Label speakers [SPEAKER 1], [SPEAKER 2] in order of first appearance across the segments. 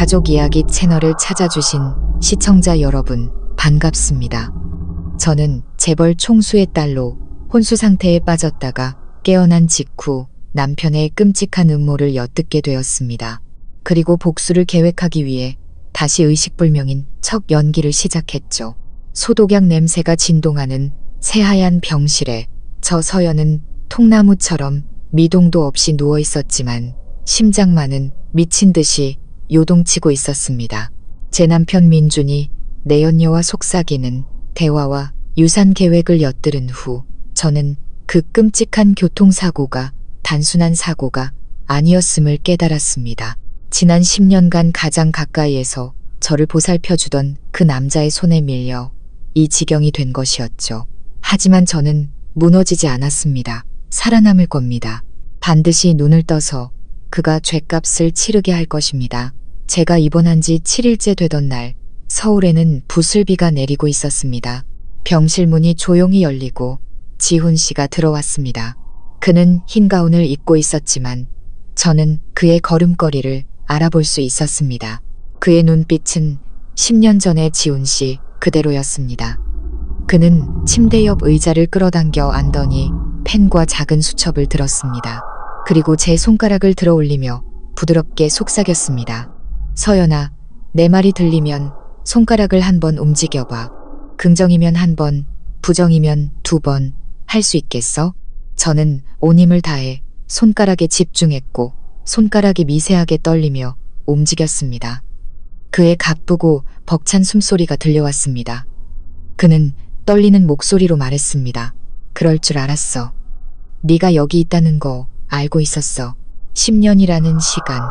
[SPEAKER 1] 가족 이야기 채널을 찾아주신 시청자 여러분, 반갑습니다. 저는 재벌 총수의 딸로 혼수 상태에 빠졌다가 깨어난 직후 남편의 끔찍한 음모를 엿듣게 되었습니다. 그리고 복수를 계획하기 위해 다시 의식불명인 척 연기를 시작했죠. 소독약 냄새가 진동하는 새하얀 병실에 저 서연은 통나무처럼 미동도 없이 누워 있었지만 심장만은 미친 듯이 요동치고 있었습니다. 제 남편 민준이 내연녀와 속삭이는 대화와 유산 계획을 엿들은 후 저는 그 끔찍한 교통사고가 단순한 사고가 아니었음을 깨달았습니다. 지난 10년간 가장 가까이에서 저를 보살펴주던 그 남자의 손에 밀려 이 지경이 된 것이었죠. 하지만 저는 무너지지 않았습니다. 살아남을 겁니다. 반드시 눈을 떠서 그가 죗값을 치르게 할 것입니다. 제가 입원한 지 7일째 되던 날 서울에는 부슬비가 내리고 있었습니다. 병실 문이 조용히 열리고 지훈 씨가 들어왔습니다. 그는 흰 가운을 입고 있었지만 저는 그의 걸음걸이를 알아볼 수 있었습니다. 그의 눈빛은 10년 전의 지훈 씨 그대로였습니다. 그는 침대 옆 의자를 끌어당겨 앉더니 펜과 작은 수첩을 들었습니다. 그리고 제 손가락을 들어 올리며 부드럽게 속삭였습니다. 서연아, 내 말이 들리면 손가락을 한번 움직여봐. 긍정이면 한 번, 부정이면 2번 할 수 있겠어? 저는 온 힘을 다해 손가락에 집중했고 손가락이 미세하게 떨리며 움직였습니다. 그의 가쁘고 벅찬 숨소리가 들려왔습니다. 그는 떨리는 목소리로 말했습니다. 그럴 줄 알았어. 네가 여기 있다는 거 알고 있었어. 10년이라는 시간,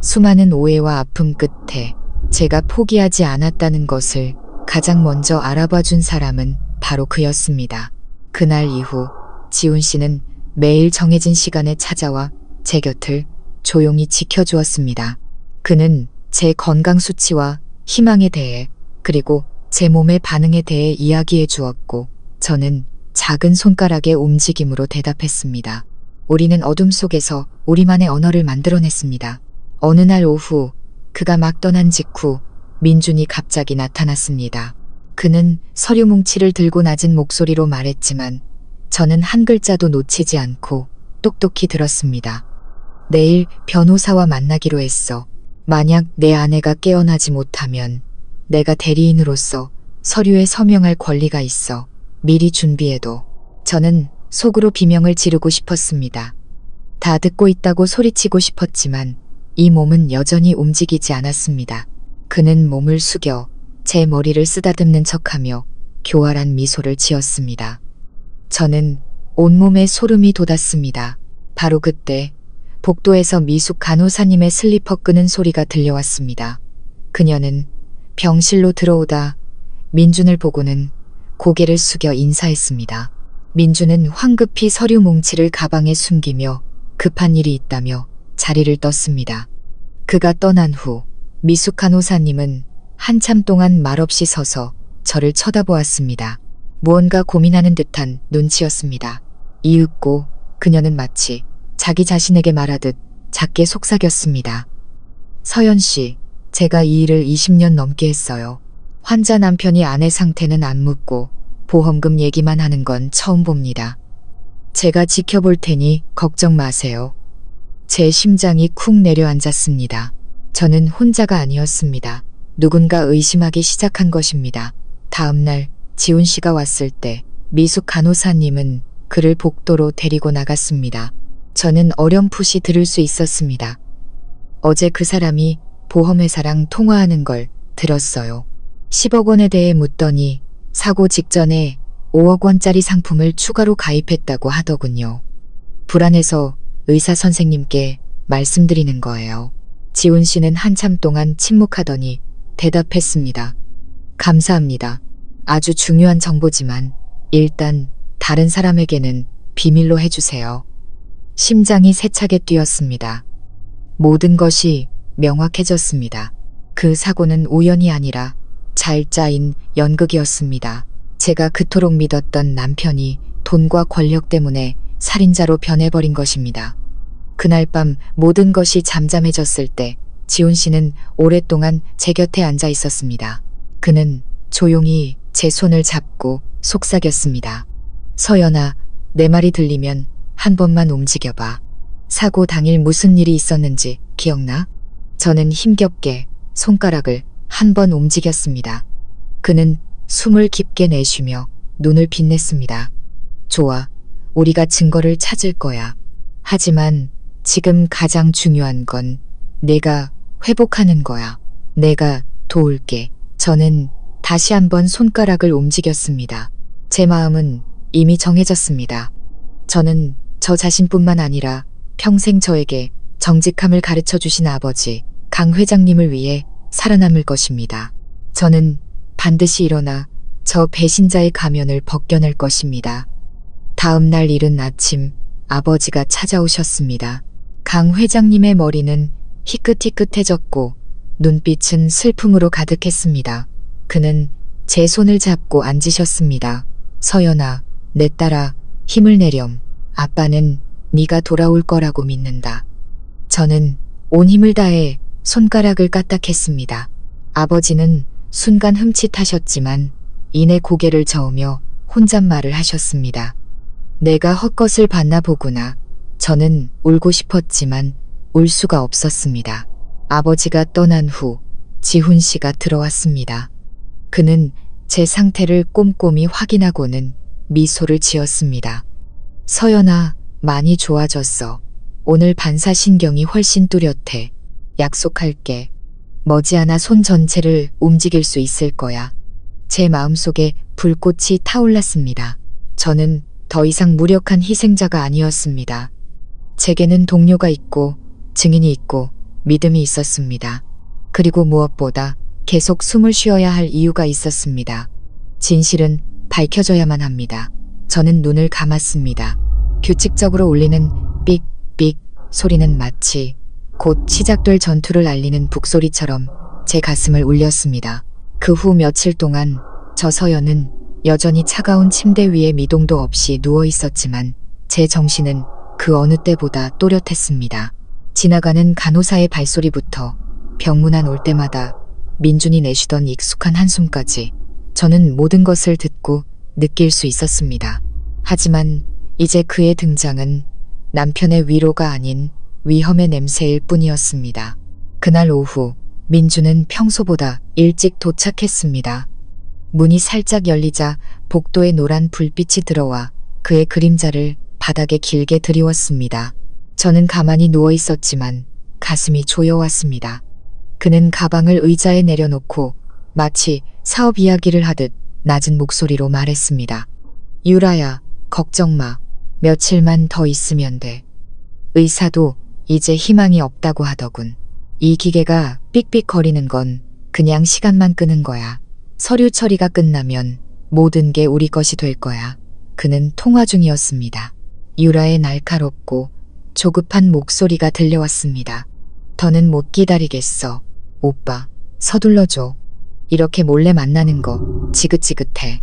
[SPEAKER 1] 수많은 오해와 아픔 끝에 제가 포기하지 않았다는 것을 가장 먼저 알아봐 준 사람은 바로 그였습니다. 그날 이후 지훈 씨는 매일 정해진 시간에 찾아와 제 곁을 조용히 지켜주었습니다. 그는 제 건강 수치와 희망에 대해 그리고 제 몸의 반응에 대해 이야기해 주었고 저는 작은 손가락의 움직임으로 대답했습니다. 우리는 어둠 속에서 우리만의 언어를 만들어냈습니다. 어느 날 오후 그가 막 떠난 직후 민준이 갑자기 나타났습니다. 그는 서류 뭉치를 들고 낮은 목소리로 말했지만 저는 한 글자도 놓치지 않고 똑똑히 들었습니다. 내일 변호사와 만나기로 했어. 만약 내 아내가 깨어나지 못하면 내가 대리인으로서 서류에 서명할 권리가 있어. 미리 준비해둬. 저는 속으로 비명을 지르고 싶었습니다. 다 듣고 있다고 소리치고 싶었지만 이 몸은 여전히 움직이지 않았습니다. 그는 몸을 숙여 제 머리를 쓰다듬는 척하며 교활한 미소를 지었습니다. 저는 온몸에 소름이 돋았습니다. 바로 그때 복도에서 미숙 간호사님의 슬리퍼 끄는 소리가 들려왔습니다. 그녀는 병실로 들어오다 민준을 보고는 고개를 숙여 인사했습니다. 민준은 황급히 서류 뭉치를 가방에 숨기며 급한 일이 있다며 자리를 떴습니다. 그가 떠난 후 미숙 간호사님은 한참 동안 말없이 서서 저를 쳐다보았습니다. 무언가 고민하는 듯한 눈치였습니다. 이윽고 그녀는 마치 자기 자신에게 말하듯 작게 속삭였습니다. 서연 씨, 제가 이 일을 20년 넘게 했어요. 환자 남편이 아내 상태는 안 묻고 보험금 얘기만 하는 건 처음 봅니다. 제가 지켜볼 테니 걱정 마세요. 제 심장이 쿵 내려앉았습니다. 저는 혼자가 아니었습니다. 누군가 의심하기 시작한 것입니다. 다음 날 지훈 씨가 왔을 때 미숙 간호사님은 그를 복도로 데리고 나갔습니다. 저는 어렴풋이 들을 수 있었습니다. 어제 그 사람이 보험회사랑 통화하는 걸 들었어요. 10억 원에 대해 묻더니 사고 직전에 5억 원짜리 상품을 추가로 가입했다고 하더군요. 불안해서 의사 선생님께 말씀드리는 거예요. 지훈 씨는 한참 동안 침묵하더니 대답했습니다. 감사합니다. 아주 중요한 정보지만 일단 다른 사람에게는 비밀로 해주세요. 심장이 세차게 뛰었습니다. 모든 것이 명확해졌습니다. 그 사고는 우연이 아니라 잘 짜인 연극이었습니다. 제가 그토록 믿었던 남편이 돈과 권력 때문에 살인자로 변해버린 것입니다. 그날 밤 모든 것이 잠잠해졌을 때 지훈 씨는 오랫동안 제 곁에 앉아 있었습니다. 그는 조용히 제 손을 잡고 속삭였습니다. 서연아, 내 말이 들리면 한 번만 움직여봐. 사고 당일 무슨 일이 있었는지 기억나? 저는 힘겹게 손가락을 한 번 움직였습니다. 그는 숨을 깊게 내쉬며 눈을 빛냈습니다. 좋아, 우리가 증거를 찾을 거야. 하지만 지금 가장 중요한 건 내가 회복하는 거야. 내가 도울게. 저는 다시 한번 손가락을 움직였습니다. 제 마음은 이미 정해졌습니다. 저는 저 자신뿐만 아니라 평생 저에게 정직함을 가르쳐 주신 아버지 강 회장님을 위해 살아남을 것입니다. 저는 반드시 일어나 저 배신자의 가면을 벗겨낼 것입니다. 다음 날 이른 아침 아버지가 찾아오셨습니다. 강 회장님의 머리는 희끗희끗해졌고 눈빛은 슬픔으로 가득했습니다. 그는 제 손을 잡고 앉으셨습니다. 서연아, 내 딸아, 힘을 내렴. 아빠는 네가 돌아올 거라고 믿는다. 저는 온 힘을 다해 손가락을 까딱했습니다. 아버지는 순간 흠칫하셨지만 이내 고개를 저으며 혼잣말을 하셨습니다. 내가 헛것을 봤나 보구나. 저는 울고 싶었지만 울 수가 없었습니다. 아버지가 떠난 후 지훈 씨가 들어왔습니다. 그는 제 상태를 꼼꼼히 확인하고는 미소를 지었습니다. 서연아, 많이 좋아졌어. 오늘 반사신경이 훨씬 뚜렷해. 약속할게. 머지않아 손 전체를 움직일 수 있을 거야. 제 마음속에 불꽃이 타올랐습니다. 저는 더 이상 무력한 희생자가 아니었습니다. 제게는 동료가 있고 증인이 있고 믿음이 있었습니다. 그리고 무엇보다 계속 숨을 쉬어야 할 이유가 있었습니다. 진실은 밝혀져야만 합니다. 저는 눈을 감았습니다. 규칙적으로 울리는 삑삑 소리는 마치 곧 시작될 전투를 알리는 북소리처럼 제 가슴을 울렸습니다. 그 후 며칠 동안 저 서연은 여전히 차가운 침대 위에 미동도 없이 누워 있었지만 제 정신은 그 어느 때보다 또렷했습니다. 지나가는 간호사의 발소리부터 병문안 올 때마다 민준이 내쉬던 익숙한 한숨까지 저는 모든 것을 듣고 느낄 수 있었습니다. 하지만 이제 그의 등장은 남편의 위로가 아닌 위험의 냄새일 뿐이었습니다. 그날 오후 민준은 평소보다 일찍 도착했습니다. 문이 살짝 열리자 복도에 노란 불빛이 들어와 그의 그림자를 바닥에 길게 드리웠습니다. 저는 가만히 누워 있었지만 가슴이 조여왔습니다. 그는 가방을 의자에 내려놓고 마치 사업 이야기를 하듯 낮은 목소리로 말했습니다. 유라야, 걱정 마. 며칠만 더 있으면 돼. 의사도 이제 희망이 없다고 하더군. 이 기계가 삑삑거리는 건 그냥 시간만 끄는 거야. 서류 처리가 끝나면 모든 게 우리 것이 될 거야. 그는 통화 중이었습니다. 유라의 날카롭고 조급한 목소리가 들려왔습니다. 더는 못 기다리겠어. 오빠, 서둘러줘. 이렇게 몰래 만나는 거 지긋지긋해.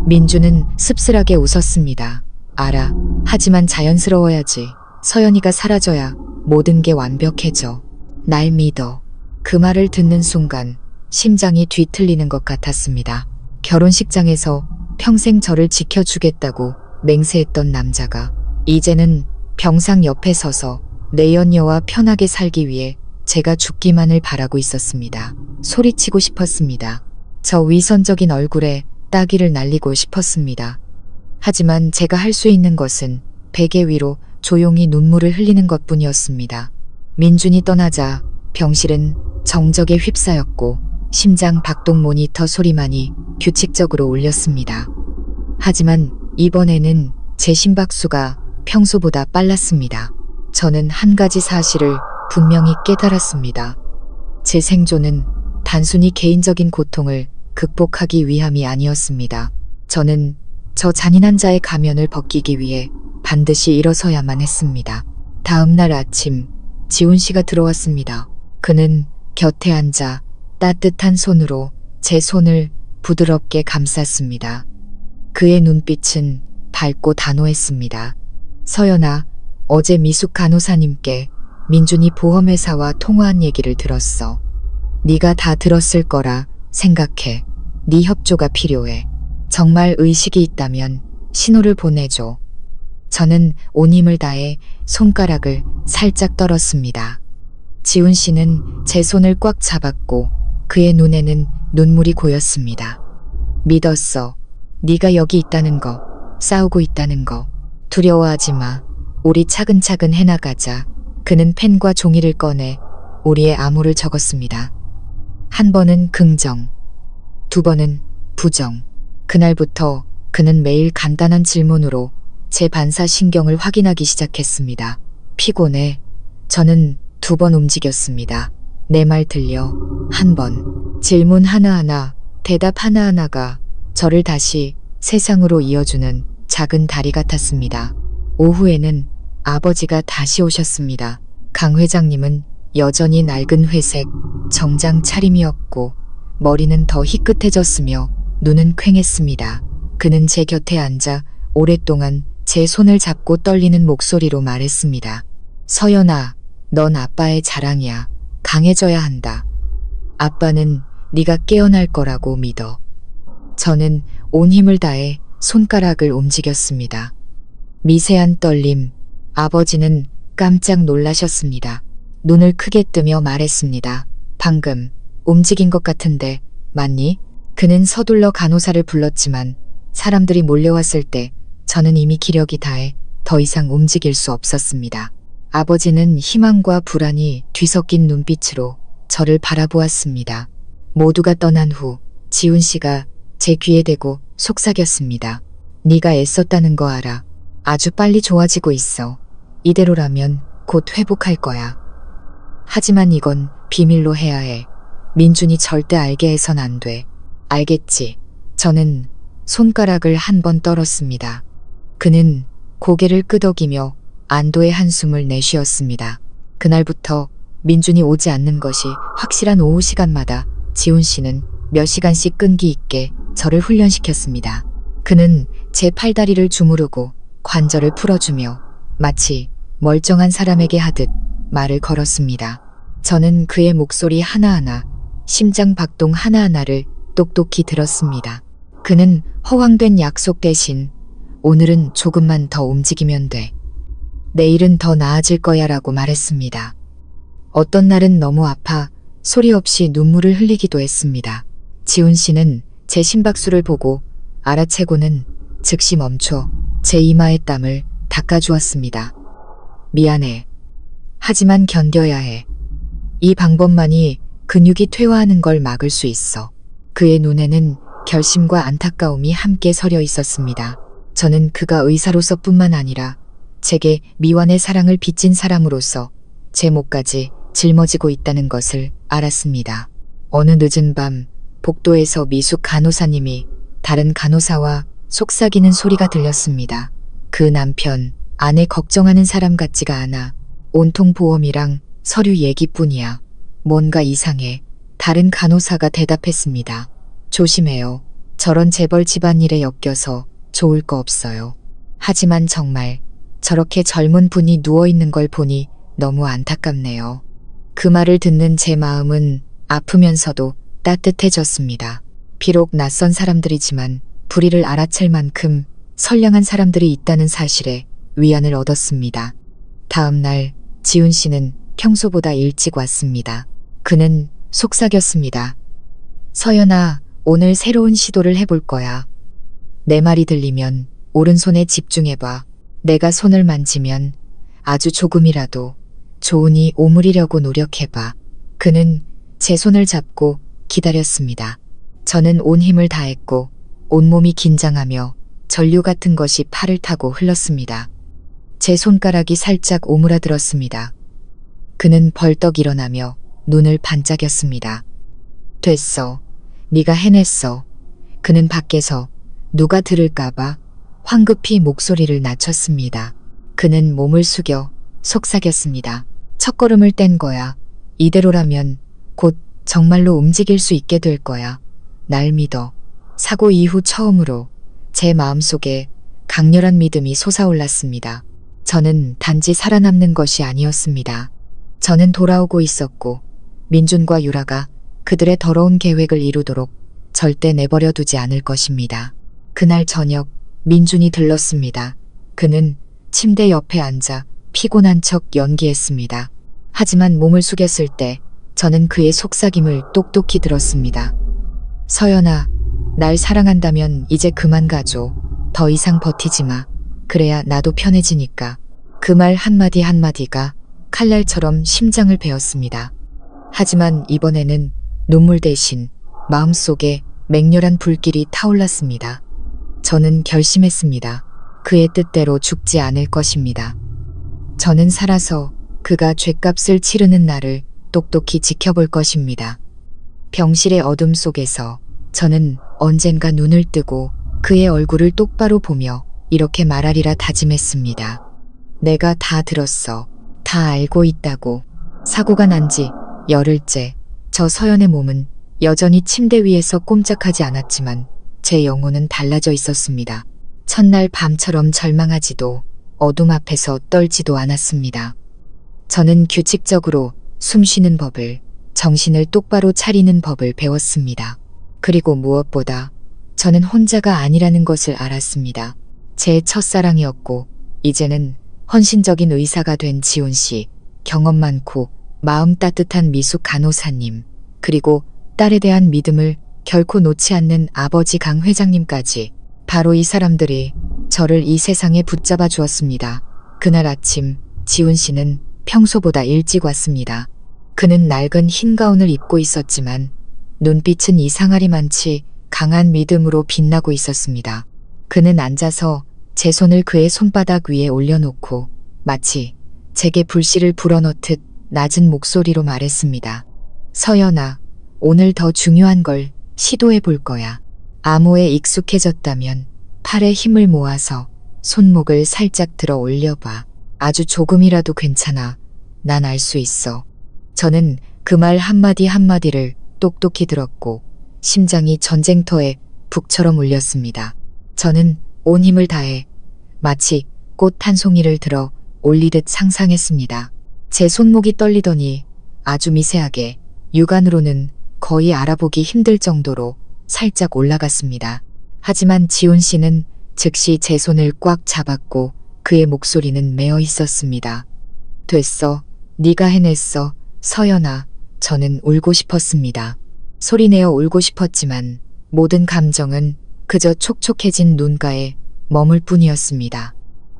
[SPEAKER 1] 민주는 씁쓸하게 웃었습니다. 알아. 하지만 자연스러워야지. 서연이가 사라져야 모든 게 완벽해져. 날 믿어. 그 말을 듣는 순간 심장이 뒤틀리는 것 같았습니다. 결혼식장에서 평생 저를 지켜주겠다고 맹세했던 남자가 이제는 병상 옆에 서서 내 연녀와 편하게 살기 위해 제가 죽기만을 바라고 있었습니다. 소리치고 싶었습니다. 저 위선적인 얼굴에 따귀를 날리고 싶었습니다. 하지만 제가 할 수 있는 것은 베개 위로 조용히 눈물을 흘리는 것뿐이었습니다. 민준이 떠나자 병실은 정적에 휩싸였고 심장 박동 모니터 소리만이 규칙적으로 울렸습니다. 하지만 이번에는 제 심박수가 평소보다 빨랐습니다. 저는 한 가지 사실을 분명히 깨달았습니다. 제 생존은 단순히 개인적인 고통을 극복하기 위함이 아니었습니다. 저는 저 잔인한 자의 가면을 벗기기 위해 반드시 일어서야만 했습니다. 다음 날 아침 지훈 씨가 들어왔습니다. 그는 곁에 앉아 따뜻한 손으로 제 손을 부드럽게 감쌌습니다. 그의 눈빛은 밝고 단호했습니다. 서연아, 어제 미숙 간호사님께 민준이 보험회사와 통화한 얘기를 들었어. 네가 다 들었을 거라 생각해. 네 협조가 필요해. 정말 의식이 있다면 신호를 보내줘. 저는 온 힘을 다해 손가락을 살짝 떨었습니다. 지훈 씨는 제 손을 꽉 잡았고 그의 눈에는 눈물이 고였습니다. 믿었어. 네가 여기 있다는 거, 싸우고 있다는 거. 두려워하지 마. 우리 차근차근 해나가자. 그는 펜과 종이를 꺼내 우리의 암호를 적었습니다. 한 번은 긍정, 두 번은 부정. 그날부터 그는 매일 간단한 질문으로 제 반사신경을 확인하기 시작했습니다. 피곤해. 저는 2번 움직였습니다. 내 말 들려. 1번. 질문 하나하나, 대답 하나하나가 저를 다시 세상으로 이어주는 작은 다리 같았습니다. 오후에는 아버지가 다시 오셨습니다. 강 회장님은 여전히 낡은 회색 정장 차림이었고 머리는 더 희끗해졌으며 눈은 퀭했습니다. 그는 제 곁에 앉아 오랫동안 제 손을 잡고 떨리는 목소리로 말했습니다. 서연아, 넌 아빠의 자랑이야. 강해져야 한다. 아빠는 네가 깨어날 거라고 믿어. 저는 온 힘을 다해 손가락을 움직였습니다. 미세한 떨림. 아버지는 깜짝 놀라셨습니다. 눈을 크게 뜨며 말했습니다. 방금 움직인 것 같은데 맞니? 그는 서둘러 간호사를 불렀지만 사람들이 몰려왔을 때 저는 이미 기력이 다해 더 이상 움직일 수 없었습니다. 아버지는 희망과 불안이 뒤섞인 눈빛으로 저를 바라보았습니다. 모두가 떠난 후 지훈 씨가 제 귀에 대고 속삭였습니다. 네가 애썼다는 거 알아. 아주 빨리 좋아지고 있어. 이대로라면 곧 회복할 거야. 하지만 이건 비밀로 해야 해. 민준이 절대 알게 해선 안 돼. 알겠지. 저는 손가락을 한 번 떨었습니다. 그는 고개를 끄덕이며 안도의 한숨을 내쉬었습니다. 그날부터 민준이 오지 않는 것이 확실한 오후 시간마다 지훈 씨는 몇 시간씩 끈기 있게 저를 훈련시켰습니다. 그는 제 팔다리를 주무르고 관절을 풀어주며 마치 멀쩡한 사람에게 하듯 말을 걸었습니다. 저는 그의 목소리 하나하나, 심장 박동 하나하나를 똑똑히 들었습니다. 그는 허황된 약속 대신 오늘은 조금만 더 움직이면 돼. 내일은 더 나아질 거야 라고 말했습니다. 어떤 날은 너무 아파 소리 없이 눈물을 흘리기도 했습니다. 지훈 씨는 제 심박수를 보고 알아채고는 즉시 멈춰 제 이마의 땀을 닦아주었습니다. 미안해. 하지만 견뎌야 해. 이 방법만이 근육이 퇴화하는 걸 막을 수 있어. 그의 눈에는 결심과 안타까움이 함께 서려 있었습니다. 저는 그가 의사로서뿐만 아니라 제게 미완의 사랑을 빚진 사람으로서 제 목까지 짊어지고 있다는 것을 알았습니다. 어느 늦은 밤 복도에서 미숙 간호사님이 다른 간호사와 속삭이는 소리가 들렸습니다. 그 남편, 아내 걱정하는 사람 같지가 않아. 온통 보험이랑 서류 얘기뿐이야. 뭔가 이상해. 다른 간호사가 대답했습니다. 조심해요. 저런 재벌 집안일에 엮여서 좋을 거 없어요. 하지만 정말 저렇게 젊은 분이 누워있는 걸 보니 너무 안타깝네요. 그 말을 듣는 제 마음은 아프면서도 따뜻해졌습니다. 비록 낯선 사람들이지만 불의를 알아챌 만큼 선량한 사람들이 있다는 사실에 위안을 얻었습니다. 다음 날 지훈 씨는 평소보다 일찍 왔습니다. 그는 속삭였습니다. 서연아, 오늘 새로운 시도를 해볼 거야. 내 말이 들리면 오른손에 집중해봐. 내가 손을 만지면 아주 조금이라도 좋으니 오므리려고 노력해봐. 그는 제 손을 잡고 기다렸습니다. 저는 온 힘을 다했고 온몸이 긴장하며 전류 같은 것이 팔을 타고 흘렀습니다. 제 손가락이 살짝 오므라들었습니다. 그는 벌떡 일어나며 눈을 반짝였습니다. 됐어. 네가 해냈어. 그는 밖에서 누가 들을까봐 황급히 목소리를 낮췄습니다. 그는 몸을 숙여 속삭였습니다. 첫걸음을 뗀 거야. 이대로라면 곧 정말로 움직일 수 있게 될 거야. 날 믿어. 사고 이후 처음으로 제 마음속에 강렬한 믿음이 솟아올랐습니다. 저는 단지 살아남는 것이 아니었습니다. 저는 돌아오고 있었고 민준과 유라가 그들의 더러운 계획을 이루도록 절대 내버려 두지 않을 것입니다. 그날 저녁 민준이 들렀습니다. 그는 침대 옆에 앉아 피곤한 척 연기했습니다. 하지만 몸을 숙였을 때 저는 그의 속삭임을 똑똑히 들었습니다. 서연아, 날 사랑한다면 이제 그만 가줘. 더 이상 버티지 마. 그래야 나도 편해지니까. 그 말 한마디 한마디가 칼날처럼 심장을 베었습니다. 하지만 이번에는 눈물 대신 마음속에 맹렬한 불길이 타올랐습니다. 저는 결심했습니다. 그의 뜻대로 죽지 않을 것입니다. 저는 살아서 그가 죗값을 치르는 날을 똑똑히 지켜볼 것입니다. 병실의 어둠 속에서 저는 언젠가 눈을 뜨고 그의 얼굴을 똑바로 보며 이렇게 말하리라 다짐했습니다. 내가 다 들었어. 다 알고 있다고. 사고가 난 지 열흘째 저 서연의 몸은 여전히 침대 위에서 꼼짝하지 않았지만 제 영혼은 달라져 있었습니다. 첫날 밤처럼 절망하지도 어둠 앞에서 떨지도 않았습니다. 저는 규칙적으로 숨 쉬는 법을, 정신을 똑바로 차리는 법을 배웠습니다. 그리고 무엇보다 저는 혼자가 아니라는 것을 알았습니다. 제 첫사랑이었고 이제는 헌신적인 의사가 된 지훈 씨, 경험 많고 마음 따뜻한 미숙 간호사님, 그리고 딸에 대한 믿음을 결코 놓지 않는 아버지 강 회장님까지 바로 이 사람들이 저를 이 세상에 붙잡아 주었습니다. 그날 아침 지훈 씨는 평소보다 일찍 왔습니다. 그는 낡은 흰 가운을 입고 있었지만 눈빛은 이상하리만치 강한 믿음으로 빛나고 있었습니다. 그는 앉아서 제 손을 그의 손바닥 위에 올려놓고 마치 제게 불씨를 불어넣듯 낮은 목소리로 말했습니다. 서연아, 오늘 더 중요한 걸 시도해 볼 거야. 암호에 익숙해졌다면 팔에 힘을 모아서 손목을 살짝 들어 올려봐. 아주 조금이라도 괜찮아. 난 알 수 있어. 저는 그 말 한마디 한마디를 똑똑히 들었고 심장이 전쟁터에 북처럼 울렸습니다. 저는 온 힘을 다해 마치 꽃 한 송이를 들어 올리듯 상상했습니다. 제 손목이 떨리더니 아주 미세하게 육안으로는 거의 알아보기 힘들 정도로 살짝 올라갔습니다. 하지만 지훈 씨는 즉시 제 손을 꽉 잡았고 그의 목소리는 메어 있었습니다. 됐어. 네가 해냈어. 서연아. 저는 울고 싶었습니다. 소리내어 울고 싶었지만 모든 감정은 그저 촉촉해진 눈가에 머물 뿐이었습니다.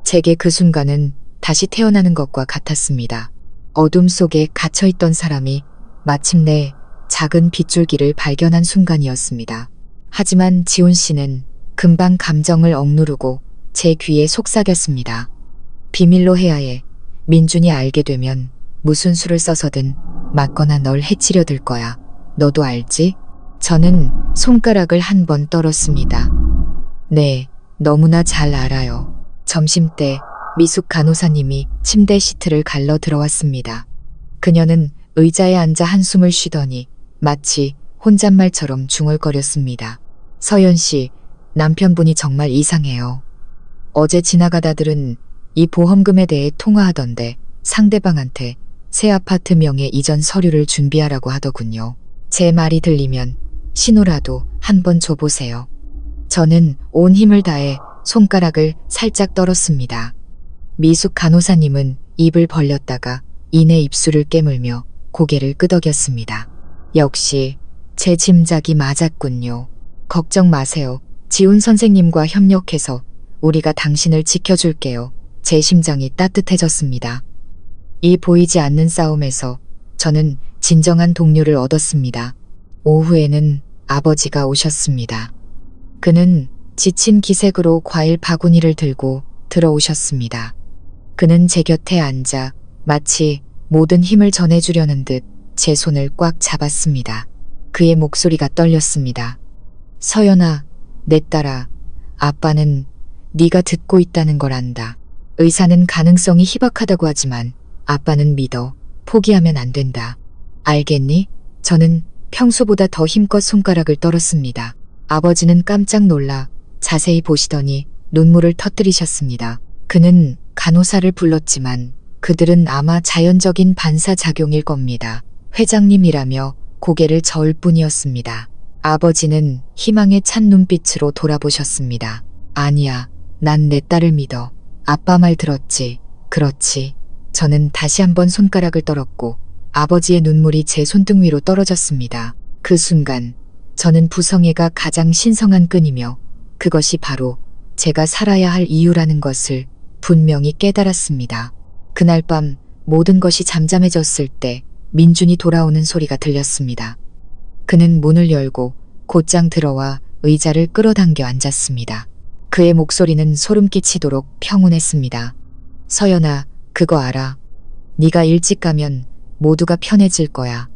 [SPEAKER 1] 제게 그 순간은 다시 태어나는 것과 같았습니다. 어둠 속에 갇혀있던 사람이 마침내 작은 빗줄기를 발견한 순간이었습니다. 하지만 지훈 씨는 금방 감정을 억누르고 제 귀에 속삭였습니다. 비밀로 해야 해. 민준이 알게 되면 무슨 수를 써서든 맞거나 널 해치려 들 거야. 너도 알지? 저는 손가락을 한 번 떨었습니다. 네, 너무나 잘 알아요. 점심때 미숙 간호사님이 침대 시트를 갈러 들어왔습니다. 그녀는 의자에 앉아 한숨을 쉬더니 마치 혼잣말처럼 중얼거렸습니다. 서연 씨, 남편분이 정말 이상해요. 어제 지나가다 들은 이 보험금에 대해 통화하던데 상대방한테 새 아파트 명의 이전 서류를 준비하라고 하더군요. 제 말이 들리면 신호라도 한번 줘보세요. 저는 온 힘을 다해 손가락을 살짝 떨었습니다. 미숙 간호사님은 입을 벌렸다가 이내 입술을 깨물며 고개를 끄덕였습니다. 역시 제 짐작이 맞았군요. 걱정 마세요. 지훈 선생님과 협력해서 우리가 당신을 지켜줄게요. 제 심장이 따뜻해졌습니다. 이 보이지 않는 싸움에서 저는 진정한 동료를 얻었습니다. 오후에는 아버지가 오셨습니다. 그는 지친 기색으로 과일 바구니를 들고 들어오셨습니다. 그는 제 곁에 앉아 마치 모든 힘을 전해주려는 듯 제 손을 꽉 잡았습니다. 그의 목소리가 떨렸습니다. 서연아, 내 딸아, 아빠는 네가 듣고 있다는 걸 안다. 의사는 가능성이 희박하다고 하지만 아빠는 믿어. 포기하면 안 된다. 알겠니? 저는 평소보다 더 힘껏 손가락을 떨었습니다. 아버지는 깜짝 놀라 자세히 보시더니 눈물을 터뜨리셨습니다. 그는 간호사를 불렀지만 그들은 아마 자연적인 반사작용일 겁니다. 회장님이라며 고개를 저을 뿐이었습니다. 아버지는 희망에 찬 눈빛으로 돌아보셨습니다. 아니야, 난 내 딸을 믿어. 아빠 말 들었지. 그렇지. 저는 다시 한번 손가락을 떨었고 아버지의 눈물이 제 손등 위로 떨어졌습니다. 그 순간 저는 부성애가 가장 신성한 끈이며 그것이 바로 제가 살아야 할 이유라는 것을 분명히 깨달았습니다. 그날 밤 모든 것이 잠잠해졌을 때 민준이 돌아오는 소리가 들렸습니다. 그는 문을 열고 곧장 들어와 의자를 끌어당겨 앉았습니다. 그의 목소리는 소름 끼치도록 평온했습니다. 서연아, 그거 알아. 네가 일찍 가면 모두가 편해질 거야.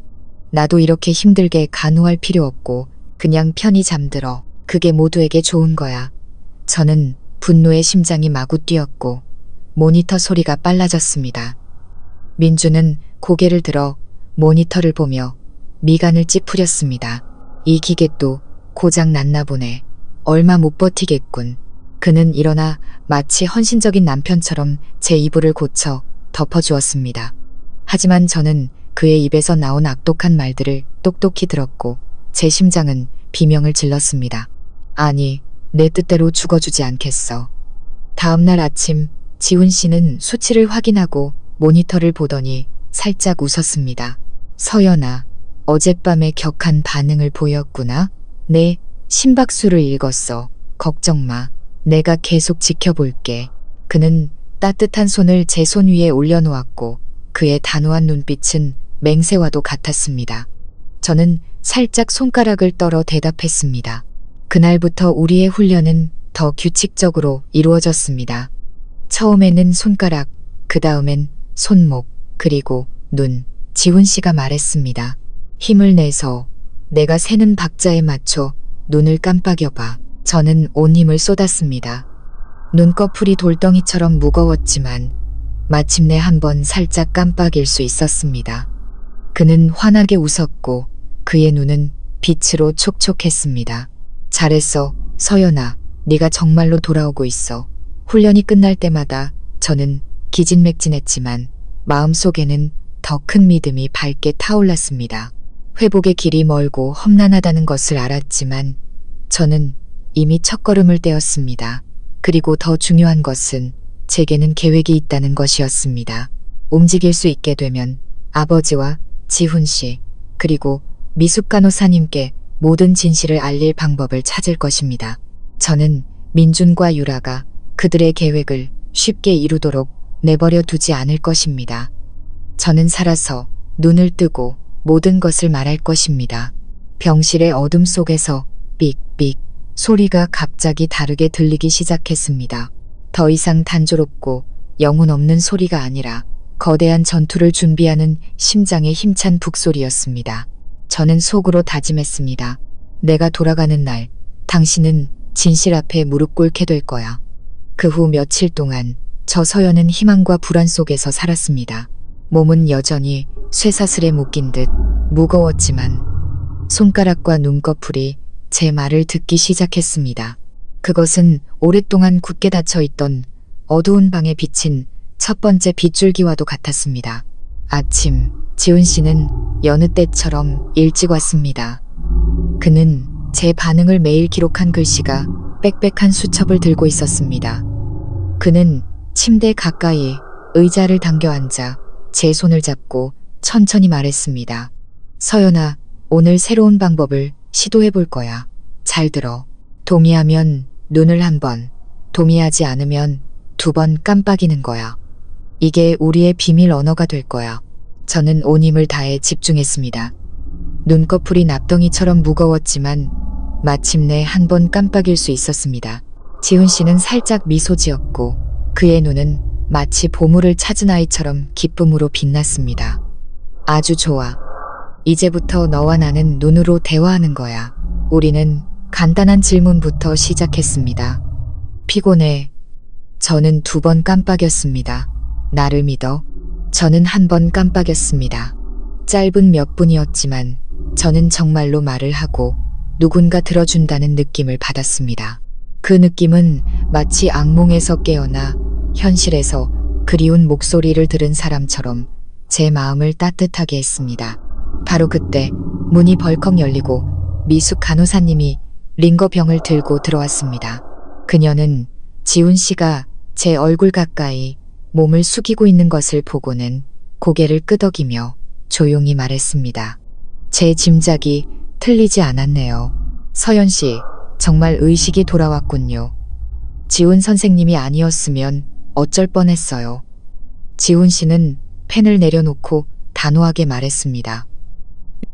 [SPEAKER 1] 나도 이렇게 힘들게 간호할 필요 없고 그냥 편히 잠들어. 그게 모두에게 좋은 거야. 저는 분노의 심장이 마구 뛰었고 모니터 소리가 빨라졌습니다. 민주는 고개를 들어 모니터를 보며 미간을 찌푸렸습니다. 이 기계 또 고장 났나 보네. 얼마 못 버티겠군. 그는 일어나 마치 헌신적인 남편처럼 제 이불을 고쳐 덮어주었습니다. 하지만 저는 그의 입에서 나온 악독한 말들을 똑똑히 들었고 제 심장은 비명을 질렀습니다. 아니, 내 뜻대로 죽어주지 않겠어. 다음 날 아침 지훈 씨는 수치를 확인하고 모니터를 보더니 살짝 웃었습니다. 서연아, 어젯밤에 격한 반응을 보였구나. 네, 심박수를 읽었어. 걱정 마. 내가 계속 지켜볼게. 그는 따뜻한 손을 제 손 위에 올려놓았고 그의 단호한 눈빛은 맹세와도 같았습니다. 저는 살짝 손가락을 떨어 대답했습니다. 그날부터 우리의 훈련은 더 규칙적으로 이루어졌습니다. 처음에는 손가락, 그 다음엔 손목, 그리고 눈. 지훈 씨가 말했습니다. 힘을 내서 내가 세는 박자에 맞춰 눈을 깜빡여봐. 저는 온 힘을 쏟았습니다. 눈꺼풀이 돌덩이처럼 무거웠지만 마침내 한번 살짝 깜빡일 수 있었습니다. 그는 환하게 웃었고 그의 눈은 빛으로 촉촉했습니다. 잘했어, 서연아. 네가 정말로 돌아오고 있어. 훈련이 끝날 때마다 저는 기진맥진했지만 마음속에는 더 큰 믿음이 밝게 타올랐습니다. 회복의 길이 멀고 험난하다는 것을 알았지만 저는 이미 첫걸음을 떼었습니다. 그리고 더 중요한 것은 제게는 계획이 있다는 것이었습니다. 움직일 수 있게 되면 아버지와 지훈 씨, 그리고 미숙 간호사님께 모든 진실을 알릴 방법을 찾을 것입니다. 저는 민준과 유라가 그들의 계획을 쉽게 이루도록 내버려 두지 않을 것입니다. 저는 살아서 눈을 뜨고 모든 것을 말할 것입니다. 병실의 어둠 속에서 삑삑 소리가 갑자기 다르게 들리기 시작했습니다. 더 이상 단조롭고 영혼 없는 소리가 아니라 거대한 전투를 준비하는 심장의 힘찬 북소리였습니다. 저는 속으로 다짐했습니다. 내가 돌아가는 날 당신은 진실 앞에 무릎 꿇게 될 거야. 그 후 며칠 동안 저 서연은 희망과 불안 속에서 살았습니다. 몸은 여전히 쇠사슬에 묶인 듯 무거웠지만 손가락과 눈꺼풀이 제 말을 듣기 시작했습니다. 그것은 오랫동안 굳게 닫혀있던 어두운 방에 비친 첫 번째 빗줄기와도 같았습니다. 아침, 지훈 씨는 여느 때처럼 일찍 왔습니다. 그는 제 반응을 매일 기록한 글씨가 빽빽한 수첩을 들고 있었습니다. 그는 침대 가까이 의자를 당겨 앉아 제 손을 잡고 천천히 말했습니다. 서연아, 오늘 새로운 방법을 시도해 볼 거야. 잘 들어. 동의하면 눈을 한 번, 동의하지 않으면 2번 깜빡이는 거야. 이게 우리의 비밀 언어가 될 거야. 저는 온 힘을 다해 집중했습니다. 눈꺼풀이 납덩이처럼 무거웠지만 마침내 한 번 깜빡일 수 있었습니다. 지훈 씨는 살짝 미소 지었고 그의 눈은 마치 보물을 찾은 아이처럼 기쁨으로 빛났습니다. 아주 좋아. 이제부터 너와 나는 눈으로 대화하는 거야. 우리는 간단한 질문부터 시작했습니다. 피곤해. 저는 2번 깜빡였습니다. 나를 믿어. 저는 한 번 깜빡였습니다. 짧은 몇 분이었지만 저는 정말로 말을 하고 누군가 들어준다는 느낌을 받았습니다. 그 느낌은 마치 악몽에서 깨어나 현실에서 그리운 목소리를 들은 사람처럼 제 마음을 따뜻하게 했습니다. 바로 그때 문이 벌컥 열리고 미숙 간호사님이 링거병을 들고 들어왔습니다. 그녀는 지훈 씨가 제 얼굴 가까이 몸을 숙이고 있는 것을 보고는 고개를 끄덕이며 조용히 말했습니다. 제 짐작이 틀리지 않았네요. 서연 씨, 정말 의식이 돌아왔군요. 지훈 선생님이 아니었으면 어쩔 뻔했어요. 지훈 씨는 펜을 내려놓고 단호하게 말했습니다.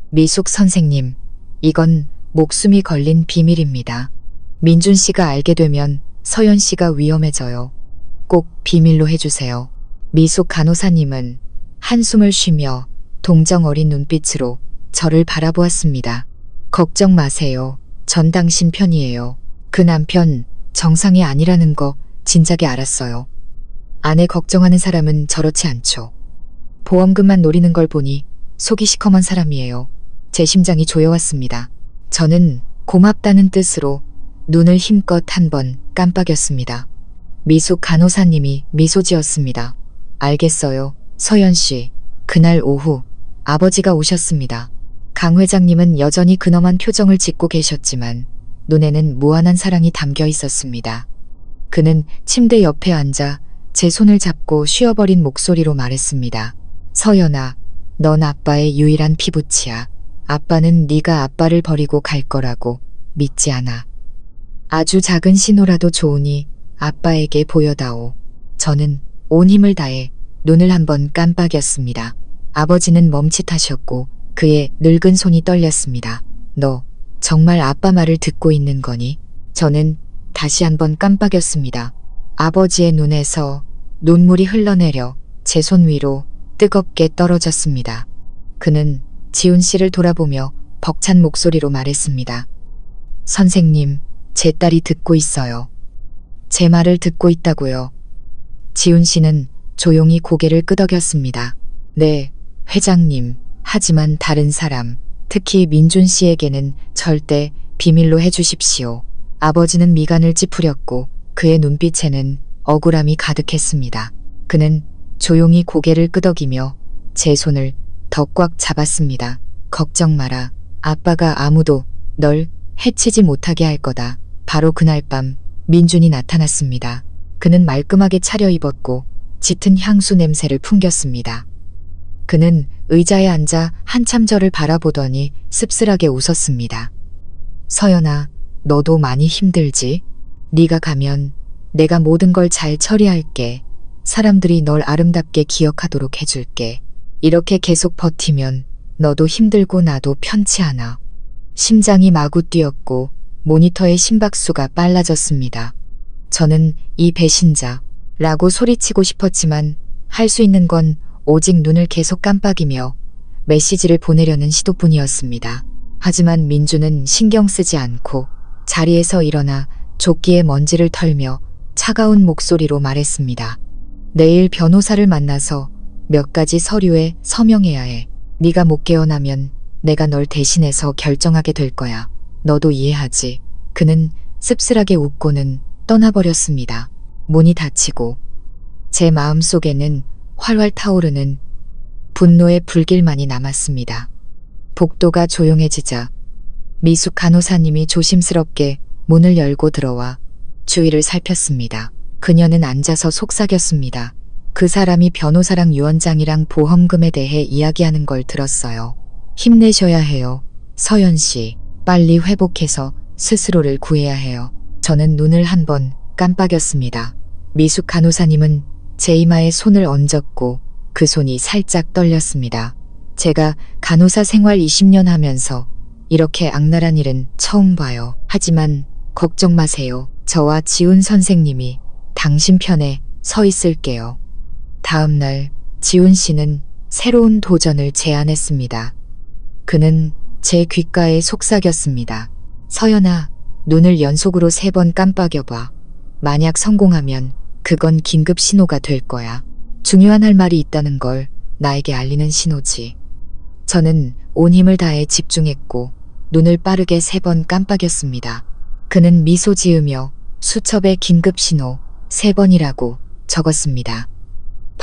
[SPEAKER 1] 미숙 선생님, 이건 목숨이 걸린 비밀입니다. 민준 씨가 알게 되면 서연 씨가 위험해져요. 꼭 비밀로 해주세요. 미숙 간호사님은 한숨을 쉬며 동정 어린 눈빛으로 저를 바라보았습니다. 걱정 마세요. 전 당신 편이에요. 그 남편 정상이 아니라는 거 진작에 알았어요. 아내 걱정하는 사람은 저렇지 않죠. 보험금만 노리는 걸 보니 속이 시커먼 사람이에요. 제 심장이 조여왔습니다. 저는 고맙다는 뜻으로 눈을 힘껏 한 번 깜빡였습니다. 미숙 간호사님이 미소 지었습니다. 알겠어요, 서연 씨. 그날 오후 아버지가 오셨습니다. 강 회장님은 여전히 근엄한 표정을 짓고 계셨지만 눈에는 무한한 사랑이 담겨 있었습니다. 그는 침대 옆에 앉아 제 손을 잡고 쉬어버린 목소리로 말했습니다. 서연아, 넌 아빠의 유일한 피부치야. 아빠는 네가 아빠를 버리고 갈 거라고 믿지 않아. 아주 작은 신호라도 좋으니 아빠에게 보여다오. 저는 온 힘을 다해 눈을 한번 깜빡였습니다. 아버지는 멈칫하셨고 그의 늙은 손이 떨렸습니다. 너 정말 아빠 말을 듣고 있는 거니? 저는 다시 한번 깜빡였습니다. 아버지의 눈에서 눈물이 흘러내려 제 손 위로 뜨겁게 떨어졌습니다. 그는 지훈 씨를 돌아보며 벅찬 목소리로 말했습니다. 선생님, 제 딸이 듣고 있어요. 제 말을 듣고 있다고요. 지훈 씨는 조용히 고개를 끄덕였습니다. 네, 회장님. 하지만 다른 사람, 특히 민준 씨에게는 절대 비밀로 해주십시오. 아버지는 미간을 찌푸렸고 그의 눈빛에는 억울함이 가득했습니다. 그는 조용히 고개를 끄덕이며 제 손을 더 꽉 잡았습니다. 걱정 마라. 아빠가 아무도 널 해치지 못하게 할 거다. 바로 그날 밤 민준이 나타났습니다. 그는 말끔하게 차려입었고 짙은 향수 냄새를 풍겼습니다. 그는 의자에 앉아 한참 저를 바라보더니 씁쓸하게 웃었습니다. 서연아, 너도 많이 힘들지? 네가 가면 내가 모든 걸 잘 처리할게. 사람들이 널 아름답게 기억하도록 해줄게. 이렇게 계속 버티면 너도 힘들고 나도 편치 않아. 심장이 마구 뛰었고 모니터의 심박수가 빨라졌습니다. 저는 이 배신자라고 소리치고 싶었지만 할 수 있는 건 오직 눈을 계속 깜빡이며 메시지를 보내려는 시도뿐이었습니다. 하지만 민주는 신경 쓰지 않고 자리에서 일어나 조끼에 먼지를 털며 차가운 목소리로 말했습니다. 내일 변호사를 만나서 몇 가지 서류에 서명해야 해. 네가 못 깨어나면 내가 널 대신해서 결정하게 될 거야. 너도 이해하지? 그는 씁쓸하게 웃고는 떠나버렸습니다. 문이 닫히고 제 마음속에는 활활 타오르는 분노의 불길만이 남았습니다. 복도가 조용해지자 미숙 간호사님이 조심스럽게 문을 열고 들어와 주위를 살폈습니다. 그녀는 앉아서 속삭였습니다. 그 사람이 변호사랑 유언장이랑 보험금에 대해 이야기하는 걸 들었어요. 힘내셔야 해요. 서연 씨, 빨리 회복해서 스스로를 구해야 해요. 저는 눈을 한번 깜빡였습니다. 미숙 간호사님은 제 이마에 손을 얹었고 그 손이 살짝 떨렸습니다. 제가 간호사 생활 20년 하면서 이렇게 악랄한 일은 처음 봐요. 하지만 걱정 마세요. 저와 지훈 선생님이 당신 편에 서 있을게요. 다음 날 지훈 씨는 새로운 도전을 제안했습니다. 그는 제 귓가에 속삭였습니다. 서연아, 눈을 연속으로 3번 깜빡여봐. 만약 성공하면 그건 긴급 신호가 될 거야. 중요한 할 말이 있다는 걸 나에게 알리는 신호지. 저는 온 힘을 다해 집중했고 눈을 빠르게 3번 깜빡였습니다. 그는 미소 지으며 수첩에 긴급 신호 3번이라고 적었습니다.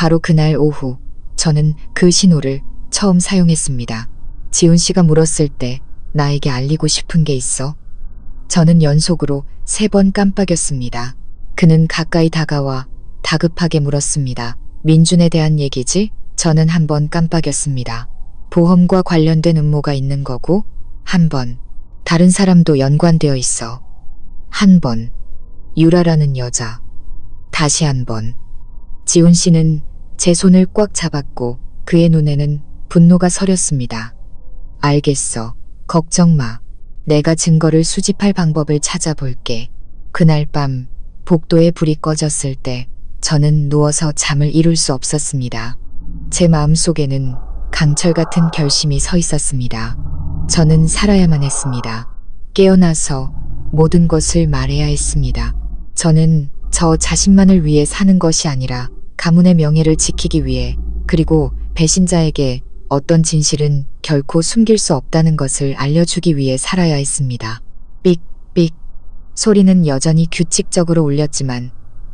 [SPEAKER 1] 바로 그날 오후 저는 그 신호를 처음 사용했습니다. 지훈 씨가 물었을 때 나에게 알리고 싶은 게 있어? 저는 연속으로 3번 깜빡였습니다. 그는 가까이 다가와 다급하게 물었습니다. 민준에 대한 얘기지? 저는 1번 깜빡였습니다. 보험과 관련된 음모가 있는 거고, 1번. 다른 사람도 연관되어 있어. 1번. 유라라는 여자. 다시 1번. 지훈 씨는 제 손을 꽉 잡았고 그의 눈에는 분노가 서렸습니다. 알겠어. 걱정 마. 내가 증거를 수집할 방법을 찾아볼게. 그날 밤 복도에 불이 꺼졌을 때 저는 누워서 잠을 이룰 수 없었습니다. 제 마음속에는 강철 같은 결심이 서 있었습니다. 저는 살아야만 했습니다. 깨어나서 모든 것을 말해야 했습니다. 저는 저 자신만을 위해 사는 것이 아니라 가문의 명예를 지키기 위해, 그리고 배신자에게 어떤 진실은 결코 숨길 수 없다는 것을 알려주기 위해 살아야 했습니다. 삑삑. 소리는 여전히 규칙적으로 울렸지만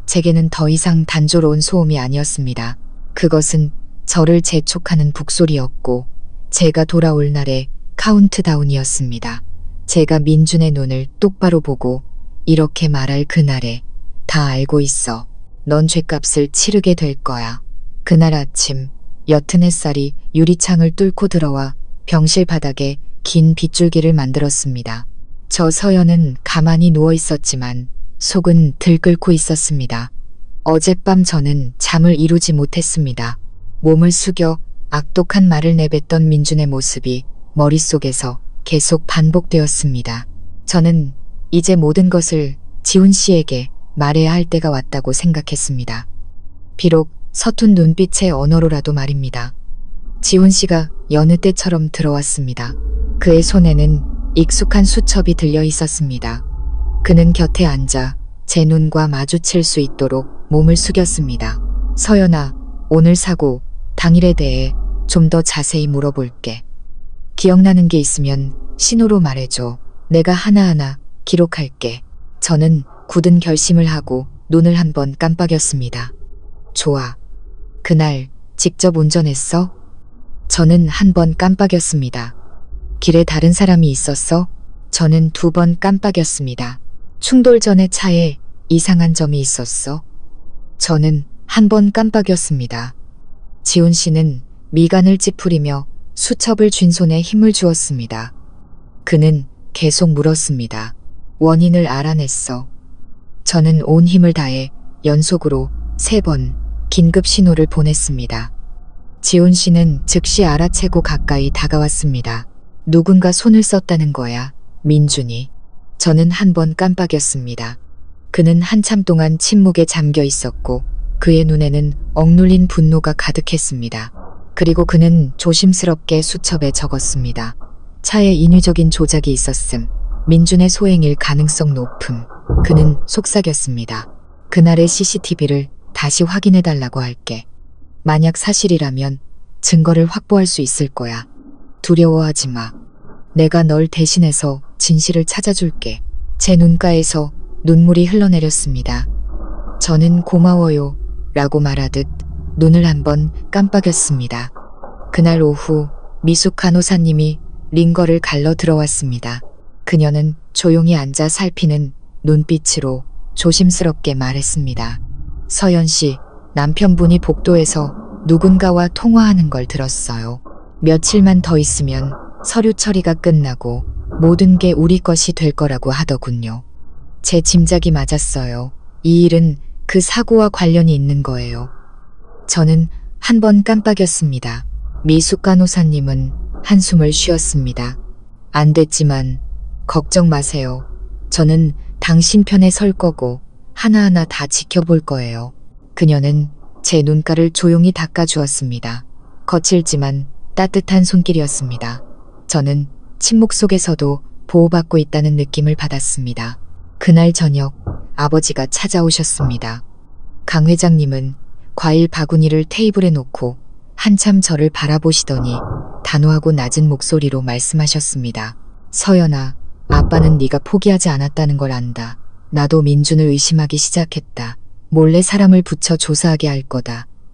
[SPEAKER 1] 제게는 더 이상 단조로운 소음이 아니었습니다. 그것은 저를 재촉하는 북소리였고 제가 돌아올 날의 카운트다운이었습니다. 제가 민준의 눈을 똑바로 보고 이렇게 말할 그날에, 다 알고 있어. 넌 죗값을 치르게 될 거야. 그날 아침 옅은 햇살이 유리창을 뚫고 들어와 병실 바닥에 긴 빗줄기를 만들었습니다. 저 서연은 가만히 누워 있었지만 속은 들끓고 있었습니다. 어젯밤 저는 잠을 이루지 못했습니다. 몸을 숙여 악독한 말을 내뱉던 민준의 모습이 머릿속에서 계속 반복되었습니다. 저는 이제 모든 것을 지훈 씨에게 말해야 할 때가 왔다고 생각했습니다. 비록 서툰 눈빛의 언어로라도 말입니다. 지훈 씨가 여느 때처럼 들어왔습니다. 그의 손에는 익숙한 수첩이 들려 있었습니다. 그는 곁에 앉아 제 눈과 마주칠 수 있도록 몸을 숙였습니다. 서연아, 오늘 사고 당일에 대해 좀 더 자세히 물어볼게. 기억나는 게 있으면 신호로 말해줘. 내가 하나하나 기록할게. 저는 굳은 결심을 하고 눈을 1번 깜빡였습니다. 좋아. 그날 직접 운전했어? 저는 1번 깜빡였습니다. 길에 다른 사람이 있었어? 저는 2번 깜빡였습니다. 충돌 전에 차에 이상한 점이 있었어? 저는 1번 깜빡였습니다. 지훈 씨는 미간을 찌푸리며 수첩을 쥔 손에 힘을 주었습니다. 그는 계속 물었습니다. 원인을 알아냈어. 저는 온 힘을 다해 연속으로 3번 긴급 신호를 보냈습니다. 지훈 씨는 즉시 알아채고 가까이 다가왔습니다. 누군가 손을 썼다는 거야, 민준이. 저는 1번 깜빡였습니다. 그는 한참 동안 침묵에 잠겨 있었고 그의 눈에는 억눌린 분노가 가득했습니다. 그리고 그는 조심스럽게 수첩에 적었습니다. 차에 인위적인 조작이 있었음. 민준의 소행일 가능성 높음. 그는 속삭였습니다. 그날의 CCTV를 다시 확인해달라고 할게. 만약 사실이라면 증거를 확보할 수 있을 거야. 두려워하지 마. 내가 널 대신해서 진실을 찾아줄게. 제 눈가에서 눈물이 흘러내렸습니다. 저는 고마워요 라고 말하듯 눈을 1번 깜빡였습니다. 그날 오후 미숙 간호사님이 링거를 갈러 들어왔습니다. 그녀는 조용히 앉아 살피는 눈빛으로 조심스럽게 말했습니다. 서연 씨, 남편분이 복도에서 누군가와 통화하는 걸 들었어요. 며칠만 더 있으면 서류 처리가 끝나고 모든 게 우리 것이 될 거라고 하더군요. 제 짐작이 맞았어요. 이 일은 그 사고와 관련이 있는 거예요. 저는 1번 깜빡였습니다. 미숙 간호사님은 한숨을 쉬었습니다. 안 됐지만 걱정 마세요. 저는 당신 편에 설 거고 하나하나 다 지켜볼 거예요. 그녀는 제 눈가를 조용히 닦아주었습니다. 거칠지만 따뜻한 손길이었습니다. 저는 침묵 속에서도 보호받고 있다는 느낌을 받았습니다. 그날 저녁 아버지가 찾아오셨습니다. 강 회장님은 과일 바구니를 테이블에 놓고 한참 저를 바라보시더니 단호하고 낮은 목소리로 말씀하셨습니다. 서연아, 아빠는 네가 포기하지 않았다는 걸 안다. 나도 민준을 의심하기 시작했다. 몰래 사람을 붙여 조사하게 할 거다.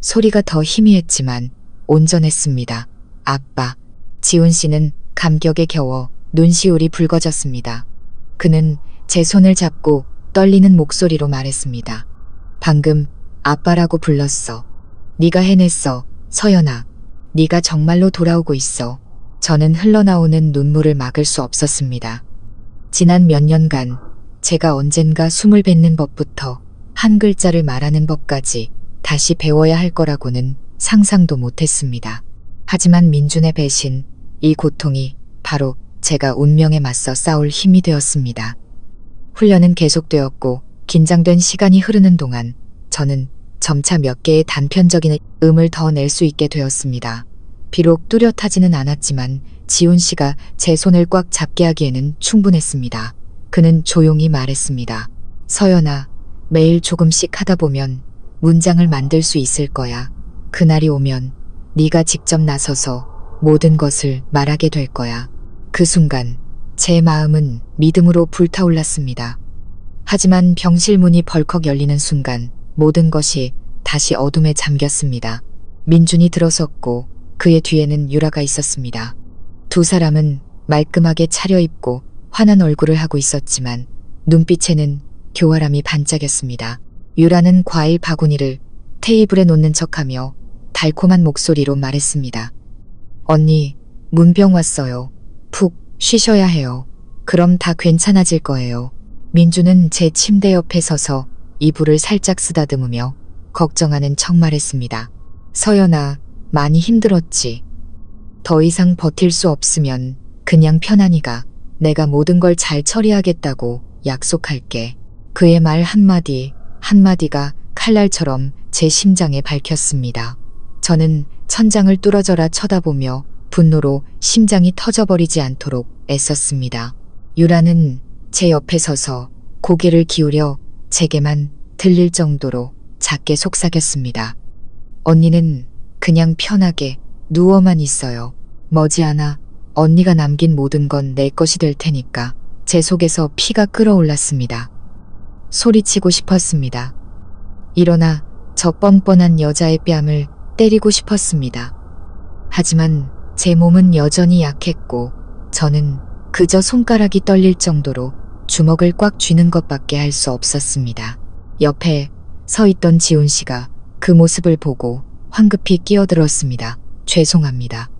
[SPEAKER 1] 소리가 더 희미했지만 온전했습니다. 아빠. 지훈 씨는 감격에 겨워 눈시울이 붉어졌습니다. 그는 제 손을 잡고 떨리는 목소리로 말했습니다. 방금 아빠라고 불렀어. 네가 해냈어, 서연아. 네가 정말로 돌아오고 있어. 저는 흘러나오는 눈물을 막을 수 없었습니다. 지난 몇 년간 제가 언젠가 숨을 뱉는 법부터 한 글자를 말하는 법까지 다시 배워야 할 거라고는 상상도 못했습니다. 하지만 민준의 배신, 이 고통이 바로 제가 운명에 맞서 싸울 힘이 되었습니다. 훈련은 계속되었고 긴장된 시간이 흐르는 동안 저는 점차 몇 개의 단편적인 음을 더 낼 수 있게 되었습니다. 비록 뚜렷하지는 않았지만 지훈 씨가 제 손을 꽉 잡게 하기에는 충분했습니다. 그는 조용히 말했습니다. 서연아, 매일 조금씩 하다 보면 문장을 만들 수 있을 거야. 그날이 오면 네가 직접 나서서 모든 것을 말하게 될 거야. 그 순간 제 마음은 믿음으로 불타올랐습니다. 하지만 병실 문이 벌컥 열리는 순간 모든 것이 다시 어둠에 잠겼습니다. 민준이 들어섰고 그의 뒤에는 유라가 있었습니다. 두 사람은 말끔하게 차려입고 환한 얼굴을 하고 있었지만 눈빛에는 교활함이 반짝였습니다. 유라는 과일 바구니를 테이블에 놓는 척하며 달콤한 목소리로 말했습니다. 언니, 문병 왔어요. 푹 쉬셔야 해요. 그럼 다 괜찮아질 거예요. 민주는 제 침대 옆에 서서 이불을 살짝 쓰다듬으며 걱정하는 척 말했습니다. 서연아, 많이 힘들었지. 더 이상 버틸 수 없으면 그냥 편안히 가. 내가 모든 걸 잘 처리하겠다고 약속할게. 그의 말 한마디 한마디가 칼날처럼 제 심장에 박혔습니다. 저는 천장을 뚫어져라 쳐다보며 분노로 심장이 터져버리지 않도록 애썼습니다. 유라는 제 옆에 서서 고개를 기울여 제게만 들릴 정도로 작게 속삭였습니다. 언니는 그냥 편하게 누워만 있어요. 머지않아 언니가 남긴 모든 건 내 것이 될 테니까. 제 속에서 피가 끓어올랐습니다. 소리치고 싶었습니다. 일어나 저 뻔뻔한 여자의 뺨을 때리고 싶었습니다. 하지만 제 몸은 여전히 약했고 저는 그저 손가락이 떨릴 정도로 주먹을 꽉 쥐는 것밖에 할 수 없었습니다. 옆에 서 있던 지훈 씨가 그 모습을 보고 황급히 끼어들었습니다. 죄송합니다.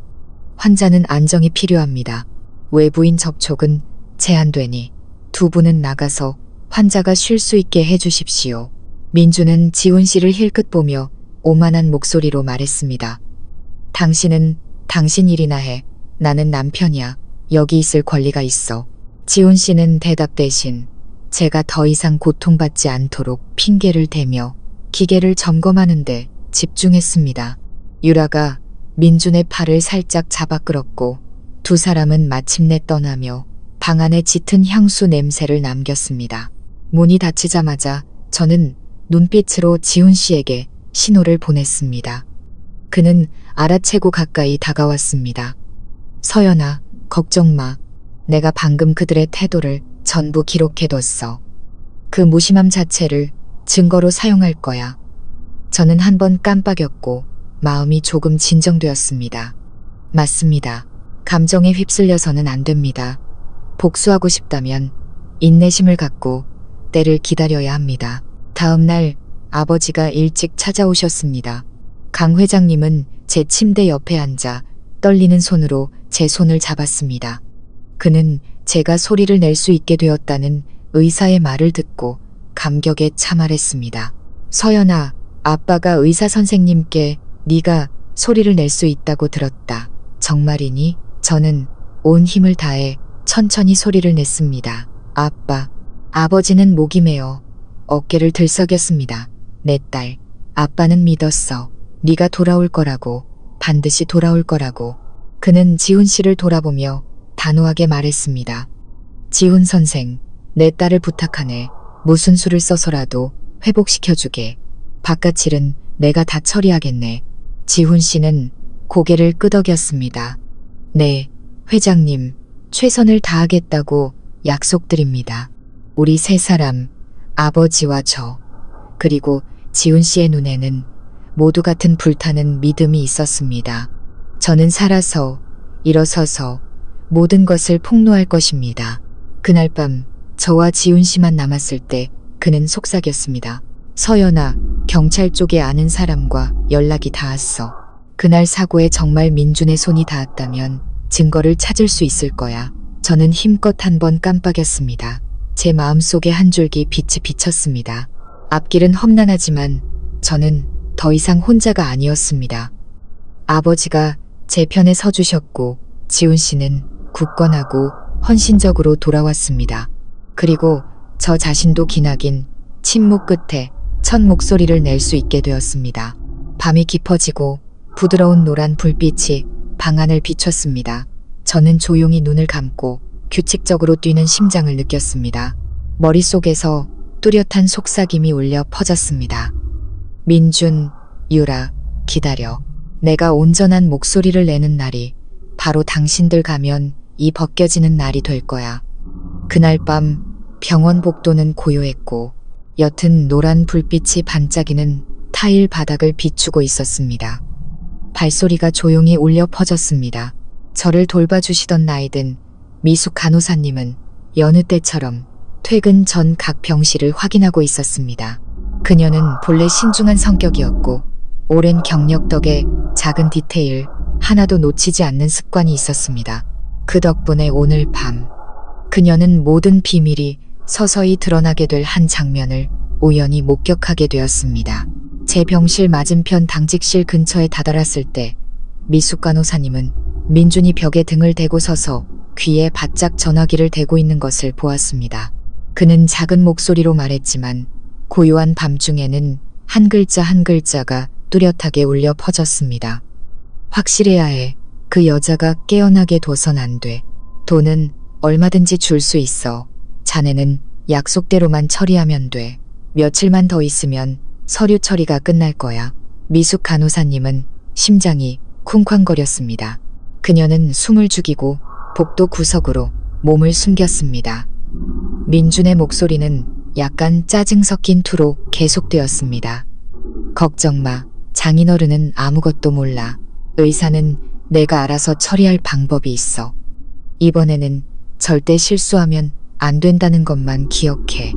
[SPEAKER 1] 환자는 안정이 필요합니다. 외부인 접촉은 제한되니 두 분은 나가서 환자가 쉴 수 있게 해주십시오. 민주는 지훈 씨를 힐끗 보며 오만한 목소리로 말했습니다. 당신은 당신 일이나 해. 나는 남편이야. 여기 있을 권리가 있어. 지훈 씨는 대답 대신 제가 더 이상 고통받지 않도록 핑계를 대며 기계를 점검하는데 집중했습니다. 유라가 민준의 팔을 살짝 잡아 끌었고 두 사람은 마침내 떠나며 방 안에 짙은 향수 냄새를 남겼습니다. 문이 닫히자마자 저는 눈빛으로 지훈 씨에게 신호를 보냈습니다. 그는 알아채고 가까이 다가왔습니다. 서연아, 걱정 마. 내가 방금 그들의 태도를 전부 기록해뒀어. 그 무심함 자체를 증거로 사용할 거야. 저는 한번 깜빡였고 마음이 조금 진정되었습니다. 맞습니다. 감정에 휩쓸려서는 안 됩니다. 복수하고 싶다면 인내심을 갖고 때를 기다려야 합니다. 다음 날 아버지가 일찍 찾아오셨습니다. 강 회장님은 제 침대 옆에 앉아 떨리는 손으로 제 손을 잡았습니다. 그는 제가 소리를 낼 수 있게 되었다는 의사의 말을 듣고 감격에 차말했습니다. 서연아, 아빠가 의사 선생님께 네가 소리를 낼 수 있다고 들었다. 정말이니? 저는 온 힘을 다해 천천히 소리를 냈습니다. 아빠. 아버지는 목이 메어 어깨를 들썩였습니다. 내 딸, 아빠는 믿었어. 네가 돌아올 거라고. 반드시 돌아올 거라고. 그는 지훈 씨를 돌아보며 단호하게 말했습니다. 지훈 선생, 내 딸을 부탁하네. 무슨 수를 써서라도 회복시켜주게. 바깥 일은 내가 다 처리하겠네. 지훈 씨는 고개를 끄덕였습니다. 네, 회장님, 최선을 다하겠다고 약속드립니다. 우리 세 사람, 아버지와 저, 그리고 지훈 씨의 눈에는 모두 같은 불타는 믿음이 있었습니다. 저는 살아서 일어서서 모든 것을 폭로할 것입니다. 그날 밤 저와 지훈 씨만 남았을 때 그는 속삭였습니다. 서연아, 경찰 쪽에 아는 사람과 연락이 닿았어. 그날 사고에 정말 민준의 손이 닿았다면 증거를 찾을 수 있을 거야. 저는 힘껏 한번 깜빡였습니다. 제 마음속에 한 줄기 빛이 비쳤습니다. 앞길은 험난하지만 저는 더 이상 혼자가 아니었습니다. 아버지가 제 편에 서주셨고 지훈 씨는 굳건하고 헌신적으로 돌아왔습니다. 그리고 저 자신도 기나긴 침묵 끝에 첫 목소리를 낼 수 있게 되었습니다. 밤이 깊어지고 부드러운 노란 불빛이 방 안을 비췄습니다. 저는 조용히 눈을 감고 규칙적으로 뛰는 심장을 느꼈습니다. 머릿속에서 뚜렷한 속삭임이 울려 퍼졌습니다. 민준, 유라, 기다려. 내가 온전한 목소리를 내는 날이 바로 당신들 가면 이 벗겨지는 날이 될 거야. 그날 밤 병원 복도는 고요했고 옅은 노란 불빛이 반짝이는 타일 바닥을 비추고 있었습니다. 발소리가 조용히 울려 퍼졌습니다. 저를 돌봐주시던 나이든 미숙 간호사님은 여느 때처럼 퇴근 전 각 병실을 확인하고 있었습니다. 그녀는 본래 신중한 성격이었고 오랜 경력 덕에 작은 디테일 하나도 놓치지 않는 습관이 있었습니다. 그 덕분에 오늘 밤 그녀는 모든 비밀이 서서히 드러나게 될 한 장면을 우연히 목격하게 되었습니다. 제 병실 맞은편 당직실 근처에 다다랐을 때 미숙 간호사님은 민준이 벽에 등을 대고 서서 귀에 바짝 전화기를 대고 있는 것을 보았습니다. 그는 작은 목소리로 말했지만 고요한 밤중에는 한 글자 한 글자가 뚜렷하게 울려 퍼졌습니다. 확실해야 해. 그 여자가 깨어나게 둬선 안 돼. 돈은 얼마든지 줄 수 있어. 자네는 약속대로만 처리하면 돼. 며칠만 더 있으면 서류 처리가 끝날 거야. 미숙 간호사님은 심장이 쿵쾅거렸습니다. 그녀는 숨을 죽이고 복도 구석으로 몸을 숨겼습니다. 민준의 목소리는 약간 짜증 섞인 투로 계속되었습니다. 걱정 마. 장인어른은 아무것도 몰라. 의사는 내가 알아서 처리할 방법이 있어. 이번에는 절대 실수하면 안 된다는 것만 기억해.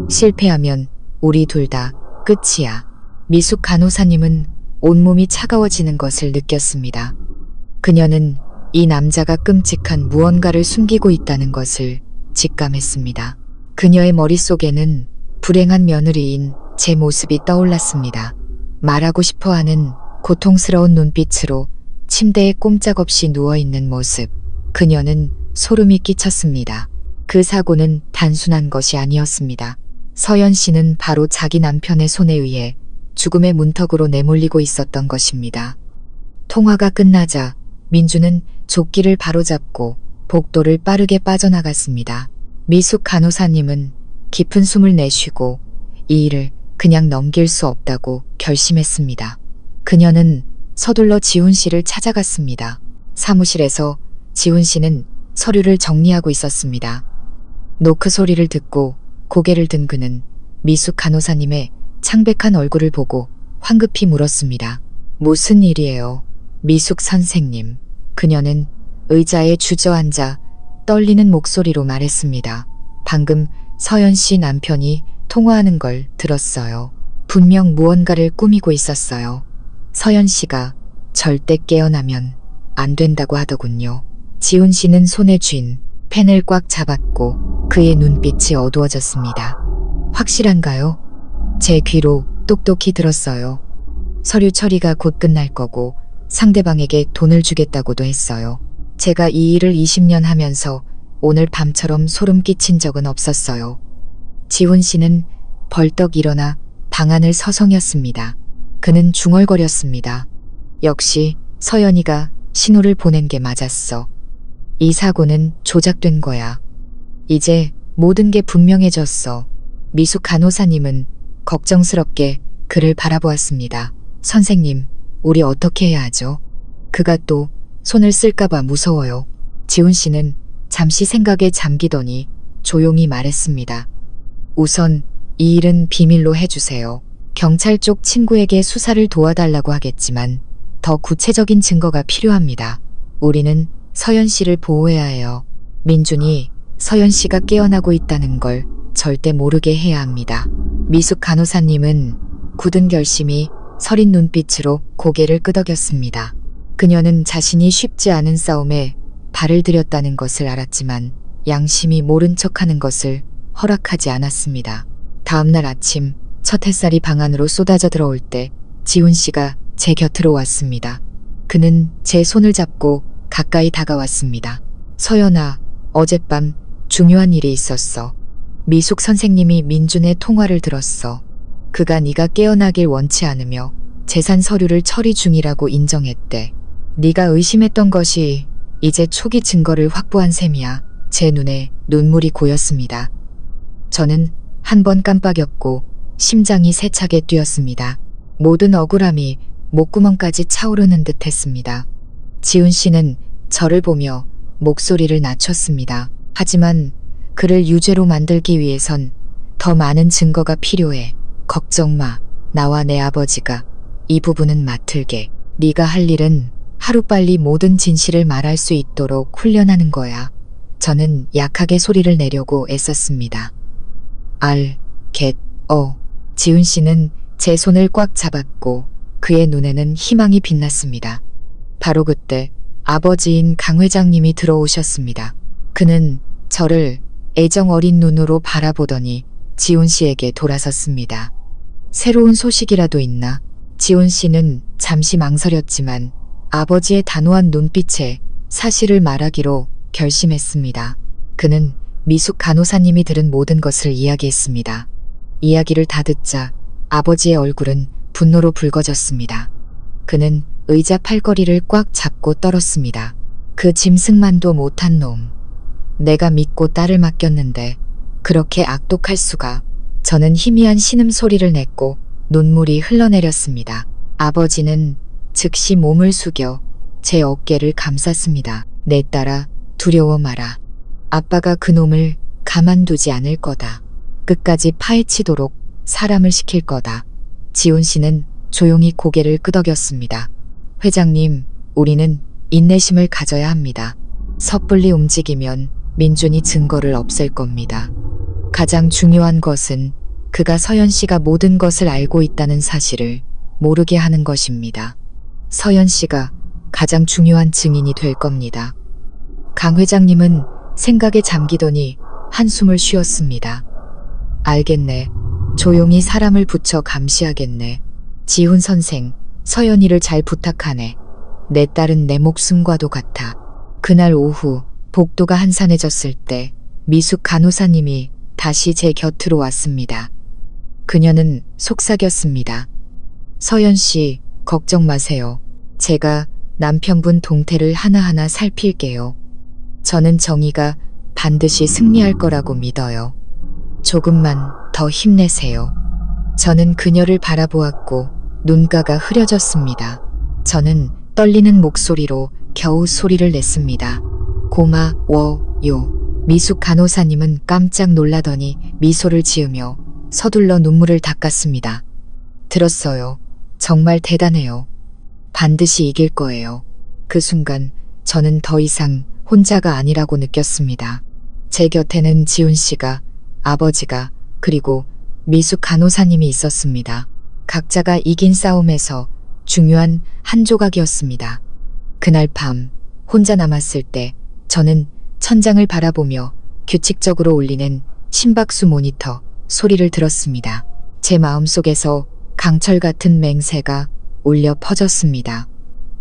[SPEAKER 1] 실패하면 우리 둘 다 끝이야. 미숙 간호사님은 온몸이 차가워지는 것을 느꼈습니다. 그녀는 이 남자가 끔찍한 무언가를 숨기고 있다는 것을 직감했습니다. 그녀의 머릿속에는 불행한 며느리인 제 모습이 떠올랐습니다. 말하고 싶어하는 고통스러운 눈빛으로 침대에 꼼짝없이 누워있는 모습. 그녀는 소름이 끼쳤습니다. 그 사고는 단순한 것이 아니었습니다. 서연 씨는 바로 자기 남편의 손에 의해 죽음의 문턱으로 내몰리고 있었던 것입니다. 통화가 끝나자 민주는 조끼를 바로잡고 복도를 빠르게 빠져나갔습니다. 미숙 간호사님은 깊은 숨을 내쉬고 이 일을 그냥 넘길 수 없다고 결심했습니다. 그녀는 서둘러 지훈 씨를 찾아갔습니다. 사무실에서 지훈 씨는 서류를 정리하고 있었습니다. 노크 소리를 듣고 고개를 든 그는 미숙 간호사님의 창백한 얼굴을 보고 황급히 물었습니다. 무슨 일이에요? 미숙 선생님. 그녀는 의자에 주저앉아 떨리는 목소리로 말했습니다. 방금 서연 씨 남편이 통화하는 걸 들었어요. 분명 무언가를 꾸미고 있었어요. 서연 씨가 절대 깨어나면 안 된다고 하더군요. 지훈 씨는 손에 쥔 펜을 꽉 잡았고 그의 눈빛이 어두워졌습니다. 확실한가요? 제 귀로 똑똑히 들었어요. 서류 처리가 곧 끝날 거고 상대방에게 돈을 주겠다고도 했어요. 제가 이 일을 20년 하면서 오늘 밤처럼 소름 끼친 적은 없었어요. 지훈 씨는 벌떡 일어나 방 안을 서성였습니다. 그는 중얼거렸습니다. 역시 서연이가 신호를 보낸 게 맞았어. 이 사고는 조작된 거야. 이제 모든 게 분명해졌어. 미숙 간호사님은 걱정스럽게 그를 바라보았습니다. 선생님, 우리 어떻게 해야 하죠? 그가 또 손을 쓸까봐 무서워요. 지훈 씨는 잠시 생각에 잠기더니 조용히 말했습니다. 우선 이 일은 비밀로 해주세요. 경찰 쪽 친구에게 수사를 도와달라고 하겠지만 더 구체적인 증거가 필요합니다. 우리는 서연 씨를 보호해야 해요. 민준이 서연 씨가 깨어나고 있다는 걸 절대 모르게 해야 합니다. 미숙 간호사님은 굳은 결심이 서린 눈빛으로 고개를 끄덕였습니다. 그녀는 자신이 쉽지 않은 싸움에 발을 들였다는 것을 알았지만 양심이 모른 척하는 것을 허락하지 않았습니다. 다음날 아침 첫 햇살이 방 안으로 쏟아져 들어올 때 지훈 씨가 제 곁으로 왔습니다. 그는 제 손을 잡고 가까이 다가왔습니다. 서연아, 어젯밤 중요한 일이 있었어. 미숙 선생님이 민준의 통화를 들었어. 그가 네가 깨어나길 원치 않으며 재산 서류를 처리 중이라고 인정했대. 네가 의심했던 것이 이제 초기 증거를 확보한 셈이야. 제 눈에 눈물이 고였습니다. 저는 한 번 깜빡였고 심장이 세차게 뛰었습니다. 모든 억울함이 목구멍까지 차오르는 듯 했습니다. 지훈 씨는 저를 보며 목소리를 낮췄습니다. 하지만 그를 유죄로 만들기 위해선 더 많은 증거가 필요해. 걱정 마. 나와 내 아버지가 이 부분은 맡을게. 네가 할 일은 하루빨리 모든 진실을 말할 수 있도록 훈련하는 거야. 저는 약하게 소리를 내려고 애썼습니다. 지훈 씨는 제 손을 꽉 잡았고 그의 눈에는 희망이 빛났습니다. 바로 그때 아버지인 강 회장님이 들어오셨습니다. 그는 저를 애정 어린 눈으로 바라보더니 지훈 씨에게 돌아섰습니다. 새로운 소식이라도 있나? 지훈 씨는 잠시 망설였지만 아버지의 단호한 눈빛에 사실을 말하기로 결심했습니다. 그는 미숙 간호사님이 들은 모든 것을 이야기했습니다. 이야기를 다 듣자 아버지의 얼굴은 분노로 붉어졌습니다. 그는 의자 팔걸이를 꽉 잡고 떨었습니다. 그 짐승만도 못한 놈. 내가 믿고 딸을 맡겼는데 그렇게 악독할 수가. 저는 희미한 신음소리를 냈고 눈물이 흘러내렸습니다. 아버지는 즉시 몸을 숙여 제 어깨를 감쌌습니다. 내 딸아, 두려워 마라. 아빠가 그놈을 가만두지 않을 거다. 끝까지 파헤치도록 사람을 시킬 거다. 지훈 씨는 조용히 고개를 끄덕였습니다. 회장님, 우리는 인내심을 가져야 합니다. 섣불리 움직이면 민준이 증거를 없앨 겁니다. 가장 중요한 것은 그가 서연 씨가 모든 것을 알고 있다는 사실을 모르게 하는 것입니다. 서연 씨가 가장 중요한 증인이 될 겁니다. 강 회장님은 생각에 잠기더니 한숨을 쉬었습니다. 알겠네. 조용히 사람을 붙여 감시하겠네. 지훈 선생, 서연이를 잘 부탁하네. 내 딸은 내 목숨과도 같아. 그날 오후 복도가 한산해졌을 때 미숙 간호사님이 다시 제 곁으로 왔습니다. 그녀는 속삭였습니다. 서연 씨, 걱정 마세요. 제가 남편분 동태를 하나하나 살필게요. 저는 정의가 반드시 승리할 거라고 믿어요. 조금만 더 힘내세요. 저는 그녀를 바라보았고 눈가가 흐려졌습니다. 저는 떨리는 목소리로 겨우 소리를 냈습니다. 고마워요. 미숙 간호사님은 깜짝 놀라더니 미소를 지으며 서둘러 눈물을 닦았습니다. 들었어요. 정말 대단해요. 반드시 이길 거예요. 그 순간 저는 더 이상 혼자가 아니라고 느꼈습니다. 제 곁에는 지훈 씨가, 아버지가, 그리고 미숙 간호사님이 있었습니다. 각자가 이긴 싸움에서 중요한 한 조각이었습니다. 그날 밤 혼자 남았을 때 저는 천장을 바라보며 규칙적으로 울리는 심박수 모니터 소리를 들었습니다. 제 마음속에서 강철 같은 맹세가 울려 퍼졌습니다.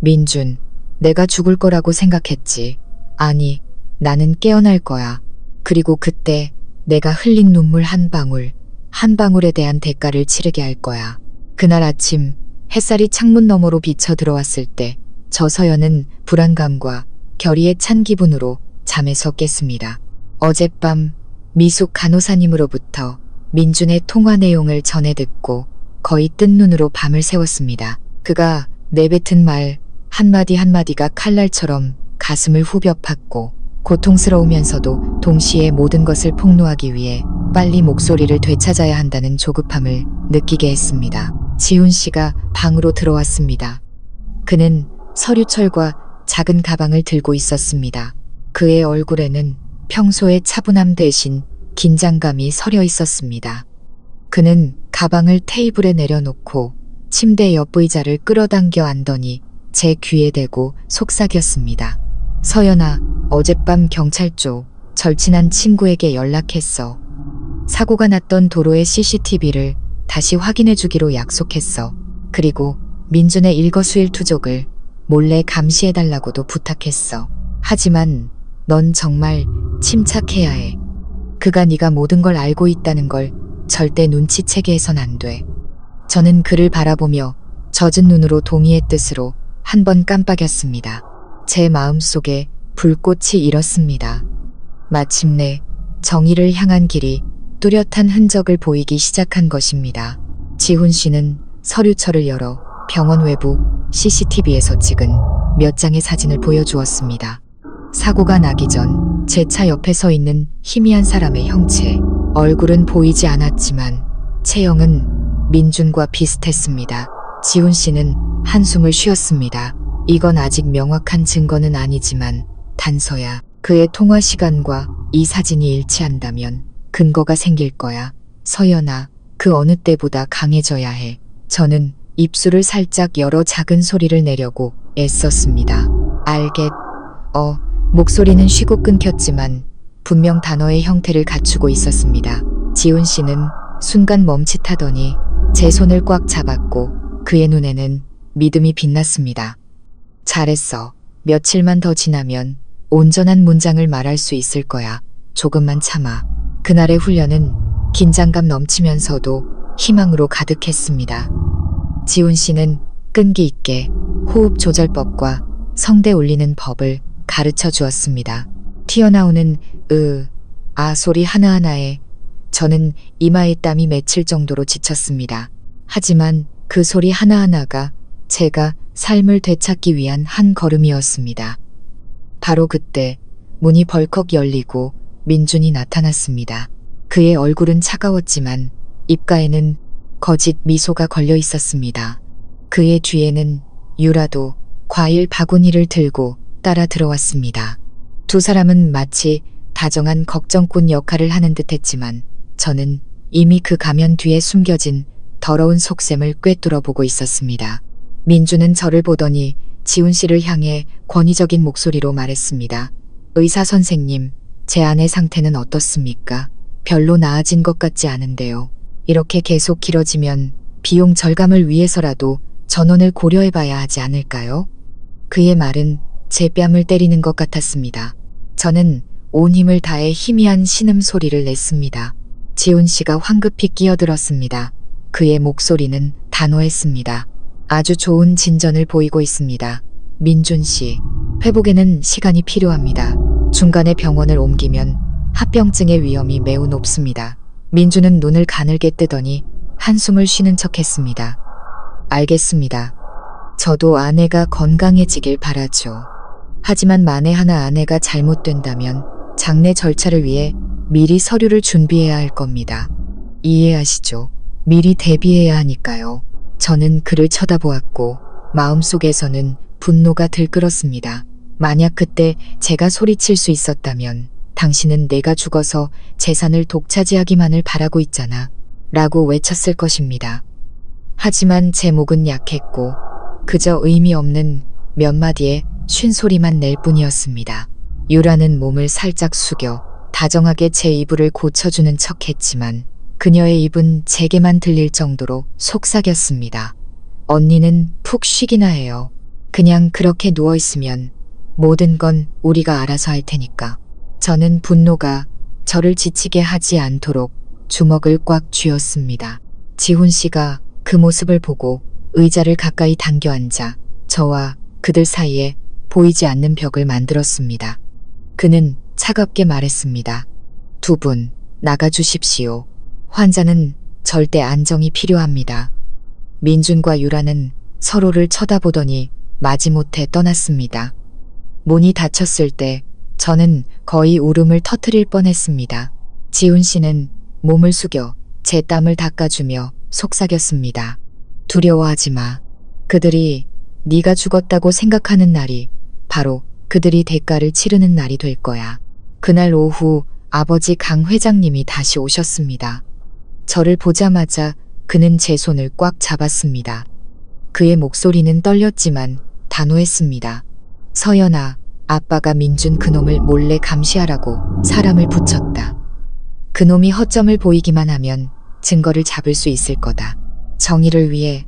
[SPEAKER 1] 민준, 내가 죽을 거라고 생각했지. 아니, 나는 깨어날 거야. 그리고 그때 내가 흘린 눈물 한 방울, 한 방울에 대한 대가를 치르게 할 거야. 그날 아침 햇살이 창문 너머로 비쳐 들어왔을 때 저 서연은 불안감과 결의에 찬 기분으로 잠에서 깼습니다. 어젯밤 미숙 간호사님으로부터 민준의 통화 내용을 전해 듣고 거의 뜬 눈으로 밤을 새웠습니다. 그가 내뱉은 말 한마디 한마디가 칼날처럼 가슴을 후벼 팠고 고통스러우면서도 동시에 모든 것을 폭로하기 위해 빨리 목소리를 되찾아야 한다는 조급함을 느끼게 했습니다. 지훈 씨가 방으로 들어왔습니다. 그는 서류철과 작은 가방을 들고 있었습니다. 그의 얼굴에는 평소의 차분함 대신 긴장감이 서려 있었습니다. 그는 가방을 테이블에 내려놓고 침대 옆 의자를 끌어당겨 앉더니 제 귀에 대고 속삭였습니다. 서연아, 어젯밤 경찰 쪽 절친한 친구에게 연락했어. 사고가 났던 도로의 CCTV를 다시 확인해 주기로 약속했어. 그리고 민준의 일거수일투족을 몰래 감시해달라고도 부탁했어. 하지만 넌 정말 침착해야 해. 그가 네가 모든 걸 알고 있다는 걸 절대 눈치채게 해선 안 돼. 저는 그를 바라보며 젖은 눈으로 동의의 뜻으로 한 번 깜빡였습니다. 제 마음속에 불꽃이 일었습니다. 마침내 정의를 향한 길이 뚜렷한 흔적을 보이기 시작한 것입니다. 지훈 씨는 서류철을 열어 병원 외부 CCTV에서 찍은 몇 장의 사진을 보여주었습니다. 사고가 나기 전 제 차 옆에 서 있는 희미한 사람의 형체. 얼굴은 보이지 않았지만 체형은 민준과 비슷했습니다. 지훈 씨는 한숨을 쉬었습니다. 이건 아직 명확한 증거는 아니지만 단서야. 그의 통화 시간과 이 사진이 일치한다면 근거가 생길 거야. 서연아, 그 어느 때보다 강해져야 해. 저는 입술을 살짝 열어 작은 소리를 내려고 애썼습니다. 목소리는 쉬고 끊겼지만 분명 단어의 형태를 갖추고 있었습니다. 지훈 씨는 순간 멈칫하더니 제 손을 꽉 잡았고 그의 눈에는 믿음이 빛났습니다. 잘했어. 며칠만 더 지나면 온전한 문장을 말할 수 있을 거야. 조금만 참아. 그날의 훈련은 긴장감 넘치면서도 희망으로 가득했습니다. 지훈 씨는 끈기 있게 호흡 조절법과 성대 울리는 법을 가르쳐 주었습니다. 튀어나오는 소리 하나하나에 저는 이마에 땀이 맺힐 정도로 지쳤습니다. 하지만 그 소리 하나하나가 제가 삶을 되찾기 위한 한 걸음이었습니다. 바로 그때 문이 벌컥 열리고 민준이 나타났습니다. 그의 얼굴은 차가웠지만 입가에는 거짓 미소가 걸려 있었습니다. 그의 뒤에는 유라도 과일 바구니를 들고 따라 들어왔습니다. 두 사람은 마치 다정한 걱정꾼 역할을 하는 듯했지만 저는 이미 그 가면 뒤에 숨겨진 더러운 속셈을 꿰뚫어 보고 있었습니다. 민주는 저를 보더니 지훈 씨를 향해 권위적인 목소리로 말했습니다. 의사 선생님, 제 아내 상태는 어떻습니까? 별로 나아진 것 같지 않은데요. 이렇게 계속 길어지면 비용 절감을 위해서라도 전원을 고려해봐야 하지 않을까요? 그의 말은 제 뺨을 때리는 것 같았습니다. 저는 온 힘을 다해 희미한 신음소리를 냈습니다. 지훈 씨가 황급히 끼어들었습니다. 그의 목소리는 단호했습니다. 아주 좋은 진전을 보이고 있습니다. 민준 씨, 회복에는 시간이 필요합니다. 중간에 병원을 옮기면 합병증의 위험이 매우 높습니다. 민준은 눈을 가늘게 뜨더니 한숨을 쉬는 척했습니다. 알겠습니다. 저도 아내가 건강해지길 바라죠. 하지만 만에 하나 아내가 잘못된다면 장례 절차를 위해 미리 서류를 준비해야 할 겁니다. 이해하시죠? 미리 대비해야 하니까요. 저는 그를 쳐다보았고 마음속에서는 분노가 들끓었습니다. 만약 그때 제가 소리칠 수 있었다면 당신은 내가 죽어서 재산을 독차지하기만을 바라고 있잖아 라고 외쳤을 것입니다. 하지만 제 목은 약했고 그저 의미 없는 몇 마디의 쉰소리만 낼 뿐이었습니다. 유라는 몸을 살짝 숙여 다정하게 제 이불을 고쳐주는 척했지만 그녀의 입은 제게만 들릴 정도로 속삭였습니다. 언니는 푹 쉬기나 해요. 그냥 그렇게 누워있으면 모든 건 우리가 알아서 할 테니까. 저는 분노가 저를 지치게 하지 않도록 주먹을 꽉 쥐었습니다. 지훈 씨가 그 모습을 보고 의자를 가까이 당겨 앉아 저와 그들 사이에 보이지 않는 벽을 만들었습니다. 그는 차갑게 말했습니다. 두 분 나가주십시오. 환자는 절대 안정이 필요합니다. 민준과 유라는 서로를 쳐다보더니 마지못해 떠났습니다. 문이 닫혔을 때 저는 거의 울음을 터뜨릴 뻔했습니다. 지훈 씨는 몸을 숙여 제 땀을 닦아주며 속삭였습니다. 두려워하지 마. 그들이 네가 죽었다고 생각하는 날이 바로 그들이 대가를 치르는 날이 될 거야. 그날 오후 아버지 강 회장님이 다시 오셨습니다. 저를 보자마자 그는 제 손을 꽉 잡았습니다. 그의 목소리는 떨렸지만 단호했습니다. 서연아, 아빠가 민준 그놈을 몰래 감시하라고 사람을 붙였다. 그놈이 허점을 보이기만 하면 증거를 잡을 수 있을 거다. 정의를 위해,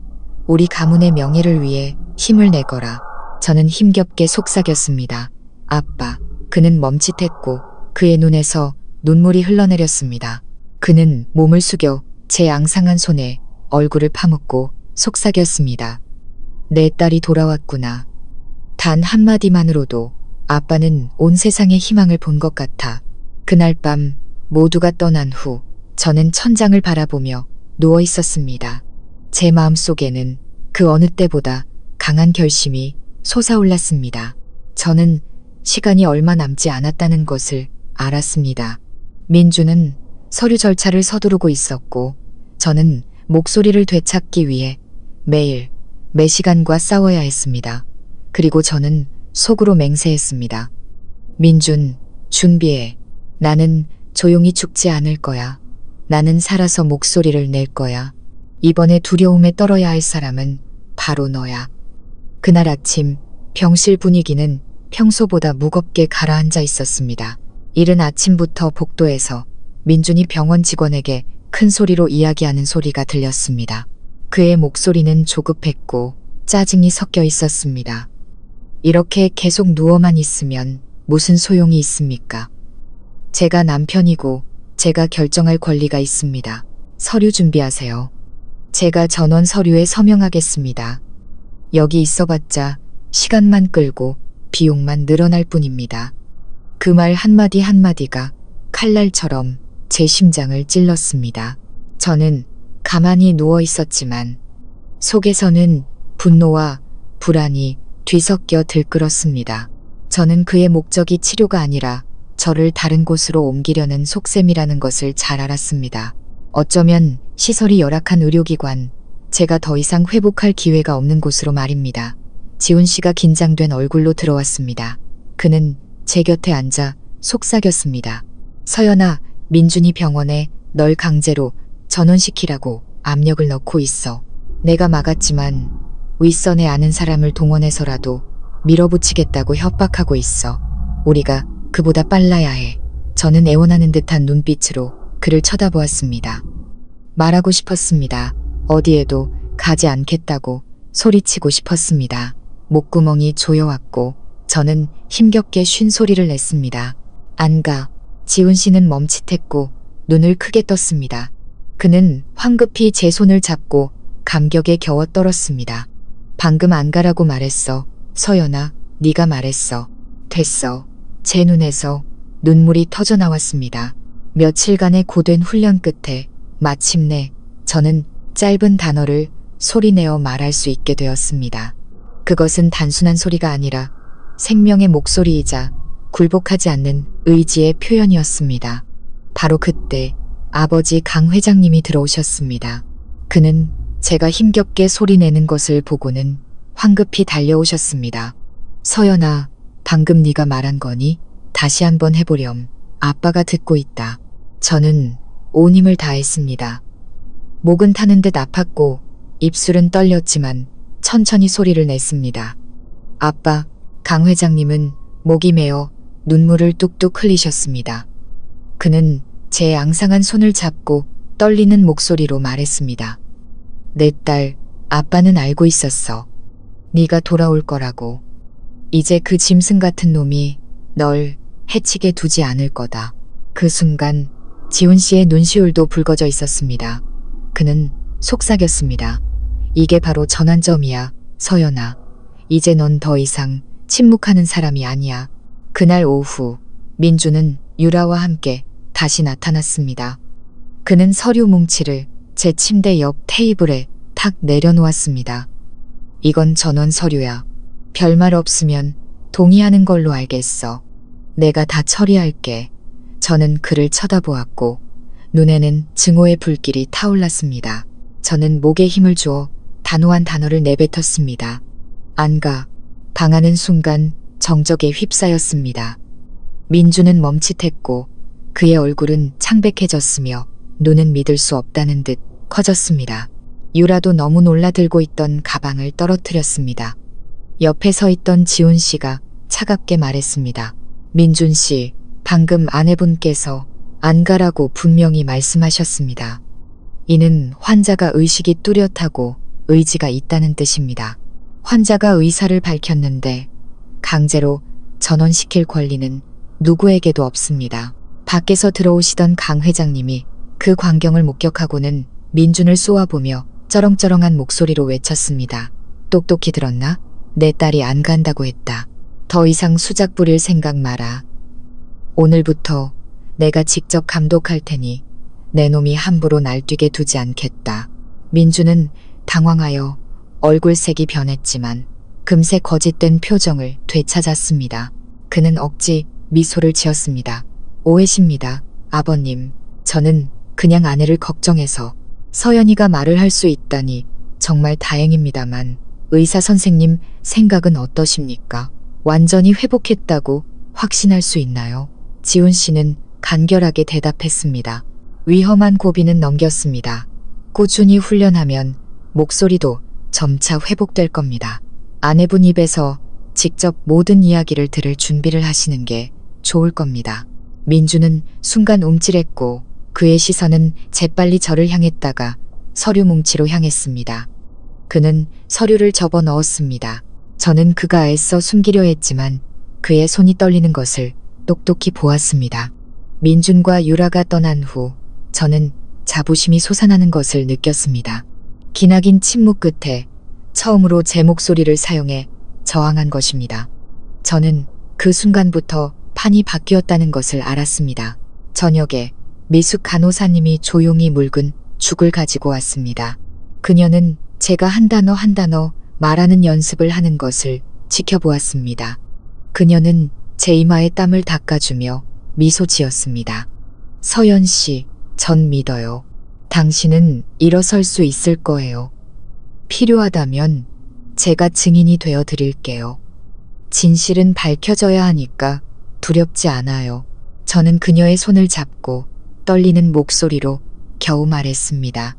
[SPEAKER 1] 우리 가문의 명예를 위해 힘을 내거라. 저는 힘겹게 속삭였습니다. 아빠. 그는 멈칫했고 그의 눈에서 눈물이 흘러내렸습니다. 그는 몸을 숙여 제 앙상한 손에 얼굴을 파묻고 속삭였습니다. 내 딸이 돌아왔구나. 단 한마디만으로도 아빠는 온 세상의 희망을 본 것 같아. 그날 밤 모두가 떠난 후 저는 천장을 바라보며 누워 있었습니다. 제 마음속에는 그 어느 때보다 강한 결심이 솟아올랐습니다. 저는 시간이 얼마 남지 않았다는 것을 알았습니다. 민주는 서류 절차를 서두르고 있었고 저는 목소리를 되찾기 위해 매일 매 시간과 싸워야 했습니다. 그리고 저는 속으로 맹세했습니다. 민준, 준비해. 나는 조용히 죽지 않을 거야. 나는 살아서 목소리를 낼 거야. 이번에 두려움에 떨어야 할 사람은 바로 너야. 그날 아침 병실 분위기는 평소보다 무겁게 가라앉아 있었습니다. 이른 아침부터 복도에서 민준이 병원 직원에게 큰 소리로 이야기하는 소리가 들렸습니다. 그의 목소리는 조급했고 짜증이 섞여 있었습니다. 이렇게 계속 누워만 있으면 무슨 소용이 있습니까? 제가 남편이고 제가 결정할 권리가 있습니다. 서류 준비하세요. 제가 전원 서류에 서명하겠습니다. 여기 있어봤자 시간만 끌고 비용만 늘어날 뿐입니다. 그 말 한마디 한마디가 칼날처럼 제 심장을 찔렀습니다. 저는 가만히 누워 있었지만 속에서는 분노와 불안이 뒤섞여 들끓었습니다. 저는 그의 목적이 치료가 아니라 저를 다른 곳으로 옮기려는 속셈이라는 것을 잘 알았습니다. 어쩌면 시설이 열악한 의료기관, 제가 더 이상 회복할 기회가 없는 곳으로 말입니다. 지훈 씨가 긴장된 얼굴로 들어왔습니다. 그는 제 곁에 앉아 속삭였습니다. 서연아, 민준이 병원에 널 강제로 전원시키라고 압력을 넣고 있어. 내가 막았지만 윗선에 아는 사람을 동원해서라도 밀어붙이겠다고 협박하고 있어. 우리가 그보다 빨라야 해. 저는 애원하는 듯한 눈빛으로 그를 쳐다보았습니다. 말하고 싶었습니다. 어디에도 가지 않겠다고 소리치고 싶었습니다. 목구멍이 조여왔고 저는 힘겹게 쉰 소리를 냈습니다. 안 가. 지훈 씨는 멈칫했고 눈을 크게 떴습니다. 그는 황급히 제 손을 잡고 감격에 겨워 떨었습니다. 방금 안 가라고 말했어. 서연아, 네가 말했어. 됐어. 제 눈에서 눈물이 터져 나왔습니다. 며칠간의 고된 훈련 끝에 마침내 저는 짧은 단어를 소리내어 말할 수 있게 되었습니다. 그것은 단순한 소리가 아니라 생명의 목소리이자 굴복하지 않는 의지의 표현이었습니다. 바로 그때 아버지 강 회장님이 들어오셨습니다. 그는 제가 힘겹게 소리내는 것을 보고는 황급히 달려오셨습니다. 서연아, 방금 네가 말한 거니? 다시 한번 해보렴. 아빠가 듣고 있다. 저는 온 힘을 다했습니다. 목은 타는 듯 아팠고 입술은 떨렸지만 천천히 소리를 냈습니다. 아빠, 강 회장님은 목이 메어 눈물을 뚝뚝 흘리셨습니다. 그는 제 앙상한 손을 잡고 떨리는 목소리로 말했습니다. 내 딸, 아빠는 알고 있었어. 네가 돌아올 거라고. 이제 그 짐승 같은 놈이 널 해치게 두지 않을 거다. 그 순간 지훈 씨의 눈시울도 붉어져 있었습니다. 그는 속삭였습니다. 이게 바로 전환점이야, 서연아. 이제 넌 더 이상 침묵하는 사람이 아니야. 그날 오후 민주는 유라와 함께 다시 나타났습니다. 그는 서류 뭉치를 제 침대 옆 테이블에 탁 내려놓았습니다. 이건 전원 서류야. 별말 없으면 동의하는 걸로 알겠어. 내가 다 처리할게. 저는 그를 쳐다보았고 눈에는 증오의 불길이 타올랐습니다. 저는 목에 힘을 주어 단호한 단어를 내뱉었습니다. 안 가. 당하는 순간 정적에 휩싸였습니다. 민주는 멈칫했고 그의 얼굴은 창백해졌으며 눈은 믿을 수 없다는 듯 커졌습니다. 유라도 너무 놀라들고 있던 가방을 떨어뜨렸습니다. 옆에 서 있던 지훈 씨가 차갑게 말했습니다. 민준 씨, 방금 아내분께서 안 가라고 분명히 말씀하셨습니다. 이는 환자가 의식이 뚜렷하고 의지가 있다는 뜻입니다. 환자가 의사를 밝혔는데 강제로 전원시킬 권리는 누구에게도 없습니다. 밖에서 들어오시던 강 회장님이 그 광경을 목격하고는 민준을 쏘아보며 쩌렁쩌렁한 목소리로 외쳤습니다. 똑똑히 들었나? 내 딸이 안 간다고 했다. 더 이상 수작 부릴 생각 마라. 오늘부터 내가 직접 감독할 테니 내 놈이 함부로 날뛰게 두지 않겠다. 민주는 당황하여 얼굴색이 변했지만 금세 거짓된 표정을 되찾았습니다. 그는 억지 미소를 지었습니다. 오해십니다. 아버님, 저는 그냥 아내를 걱정해서. 서연이가 말을 할 수 있다니 정말 다행입니다만 의사 선생님 생각은 어떠십니까? 완전히 회복했다고 확신할 수 있나요? 지훈 씨는 간결하게 대답했습니다. 위험한 고비는 넘겼습니다. 꾸준히 훈련하면 목소리도 점차 회복될 겁니다. 아내분 입에서 직접 모든 이야기를 들을 준비를 하시는 게 좋을 겁니다. 민주는 순간 움찔했고 그의 시선은 재빨리 저를 향했다가 서류 뭉치로 향했습니다. 그는 서류를 접어 넣었습니다. 저는 그가 애써 숨기려 했지만 그의 손이 떨리는 것을 똑똑히 보았습니다. 민준과 유라가 떠난 후 저는 자부심이 솟아나는 것을 느꼈습니다. 기나긴 침묵 끝에 처음으로 제 목소리를 사용해 저항한 것입니다. 저는 그 순간부터 판이 바뀌었다는 것을 알았습니다. 저녁에 미숙 간호사님이 조용히 묽은 죽을 가지고 왔습니다. 그녀는 제가 한 단어 한 단어 말하는 연습을 하는 것을 지켜보았습니다. 그녀는 제 이마에 땀을 닦아주며 미소 지었습니다. 서연 씨, 전 믿어요. 당신은 일어설 수 있을 거예요. 필요하다면 제가 증인이 되어 드릴게요. 진실은 밝혀져야 하니까 두렵지 않아요. 저는 그녀의 손을 잡고 떨리는 목소리로 겨우 말했습니다.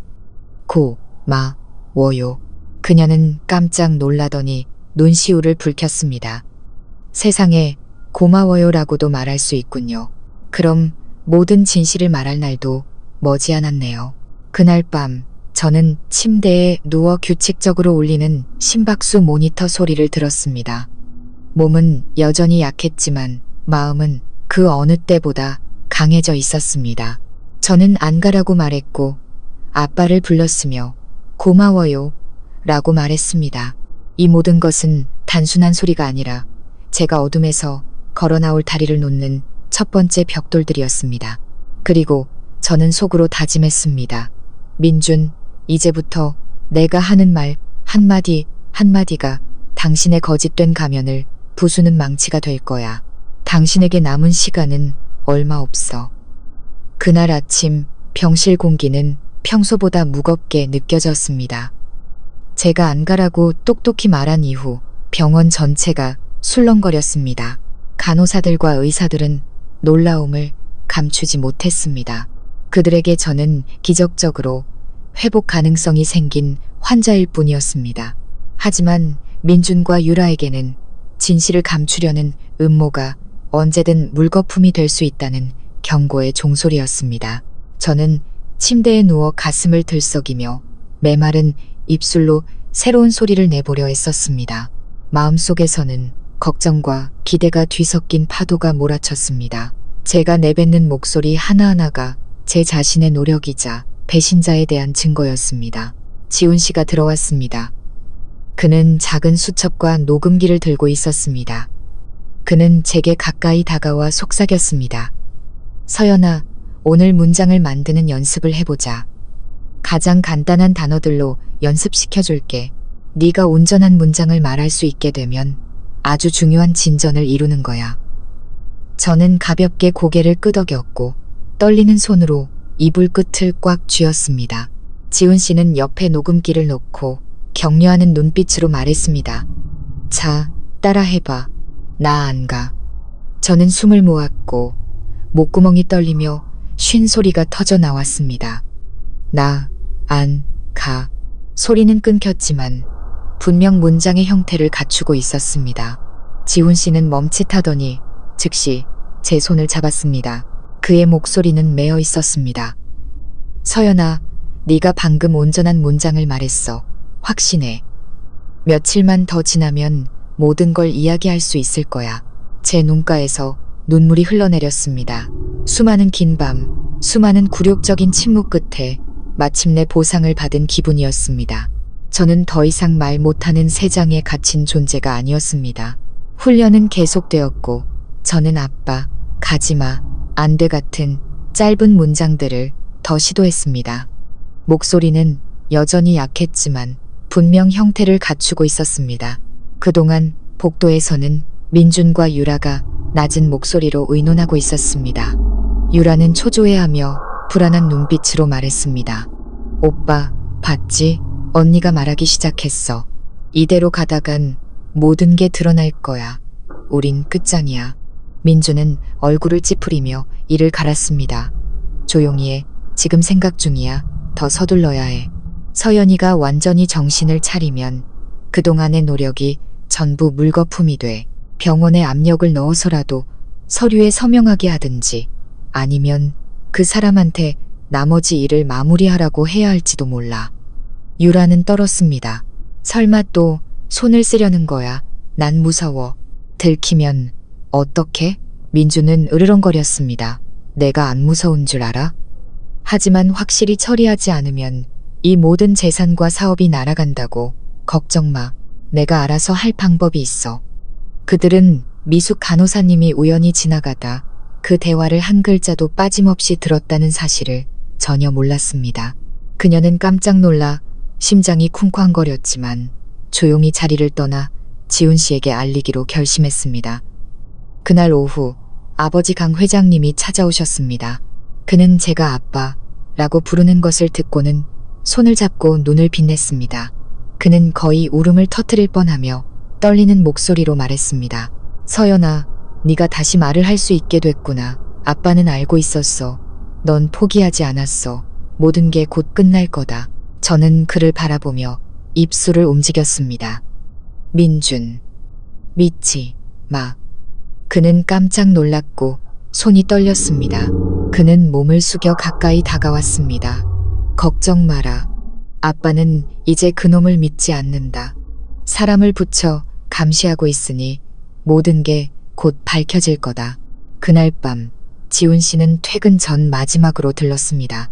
[SPEAKER 1] 고마워요. 그녀는 깜짝 놀라더니 눈시울을 붉혔습니다. 세상에 고마워요라고도 말할 수 있군요. 그럼 모든 진실을 말할 날도 머지않았네요. 그날 밤 저는 침대에 누워 규칙적으로 울리는 심박수 모니터 소리를 들었습니다. 몸은 여전히 약했지만 마음은 그 어느 때보다 강해져 있었습니다. 저는 안 가라고 말했고 아빠를 불렀으며 고마워요 라고 말했습니다. 이 모든 것은 단순한 소리가 아니라 제가 어둠에서 걸어 나올 다리를 놓는 첫 번째 벽돌들이었습니다. 그리고 저는 속으로 다짐했습니다. 민준, 이제부터 내가 하는 말 한마디 한마디가 당신의 거짓된 가면을 부수는 망치가 될 거야. 당신에게 남은 시간은 얼마 없어. 그날 아침 병실 공기는 평소보다 무겁게 느껴졌습니다. 제가 안 가라고 똑똑히 말한 이후 병원 전체가 술렁거렸습니다. 간호사들과 의사들은 놀라움을 감추지 못했습니다. 그들에게 저는 기적적으로 회복 가능성이 생긴 환자일 뿐이었습니다. 하지만 민준과 유라에게는 진실을 감추려는 음모가 언제든 물거품이 될 수 있다는 경고의 종소리였습니다. 저는 침대에 누워 가슴을 들썩이며 메마른 입술로 새로운 소리를 내보려 애썼습니다. 마음속에서는 걱정과 기대가 뒤섞인 파도가 몰아쳤습니다. 제가 내뱉는 목소리 하나하나가 제 자신의 노력이자 배신자에 대한 증거였습니다. 지훈 씨가 들어왔습니다. 그는 작은 수첩과 녹음기를 들고 있었습니다. 그는 제게 가까이 다가와 속삭였습니다. 서연아, 오늘 문장을 만드는 연습을 해보자. 가장 간단한 단어들로 연습시켜줄게. 네가 온전한 문장을 말할 수 있게 되면 아주 중요한 진전을 이루는 거야. 저는 가볍게 고개를 끄덕였고 떨리는 손으로 이불 끝을 꽉 쥐었습니다. 지훈 씨는 옆에 녹음기를 놓고 격려하는 눈빛으로 말했습니다. 자, 따라해봐. 나 안 가. 저는 숨을 모았고 목구멍이 떨리며 쉰 소리가 터져 나왔습니다. 나 안 가. 소리는 끊겼지만 분명 문장의 형태를 갖추고 있었습니다. 지훈 씨는 멈칫하더니 즉시 제 손을 잡았습니다. 그의 목소리는 메어 있었습니다. 서연아, 네가 방금 온전한 문장을 말했어. 확신해. 며칠만 더 지나면 모든 걸 이야기할 수 있을 거야. 제 눈가에서 눈물이 흘러내렸습니다. 수많은 긴 밤, 수많은 굴욕적인 침묵 끝에 마침내 보상을 받은 기분이었습니다. 저는 더 이상 말 못하는 새 장에 갇힌 존재가 아니었습니다. 훈련은 계속되었고 저는 아빠, 가지마, 안 돼 같은 짧은 문장들을 더 시도했습니다. 목소리는 여전히 약했지만 분명 형태를 갖추고 있었습니다. 그동안 복도에서는 민준과 유라가 낮은 목소리로 의논하고 있었습니다. 유라는 초조해하며 불안한 눈빛으로 말했습니다. 오빠, 봤지? 언니가 말하기 시작했어. 이대로 가다간 모든 게 드러날 거야. 우린 끝장이야. 민준은 얼굴을 찌푸리며 이를 갈았습니다. 조용히 해. 지금 생각 중이야. 더 서둘러야 해. 서연이가 완전히 정신을 차리면 그동안의 노력이 전부 물거품이 돼 병원에 압력을 넣어서라도 서류에 서명하게 하든지 아니면 그 사람한테 나머지 일을 마무리하라고 해야 할지도 몰라. 유라는 떨었습니다. 설마 또 손을 쓰려는 거야. 난 무서워. 들키면 어떡해? 민주는 으르렁거렸습니다. 내가 안 무서운 줄 알아? 하지만 확실히 처리하지 않으면 이 모든 재산과 사업이 날아간다고. 걱정 마. 내가 알아서 할 방법이 있어. 그들은 미숙 간호사님이 우연히 지나가다 그 대화를 한 글자도 빠짐없이 들었다는 사실을 전혀 몰랐습니다. 그녀는 깜짝 놀라 심장이 쿵쾅거렸지만 조용히 자리를 떠나 지훈 씨에게 알리기로 결심했습니다. 그날 오후 아버지 강 회장님이 찾아오셨습니다. 그는 제가 아빠라고 부르는 것을 듣고는 손을 잡고 눈을 빛냈습니다. 그는 거의 울음을 터뜨릴 뻔하며 떨리는 목소리로 말했습니다. 서연아, 네가 다시 말을 할 수 있게 됐구나. 아빠는 알고 있었어. 넌 포기하지 않았어. 모든 게 곧 끝날 거다. 저는 그를 바라보며 입술을 움직였습니다. 민준. 믿지 마. 그는 깜짝 놀랐고 손이 떨렸습니다. 그는 몸을 숙여 가까이 다가왔습니다. 걱정 마라. 아빠는 이제 그놈을 믿지 않는다. 사람을 붙여 감시하고 있으니 모든 게 곧 밝혀질 거다. 그날 밤 지훈 씨는 퇴근 전 마지막으로 들렀습니다.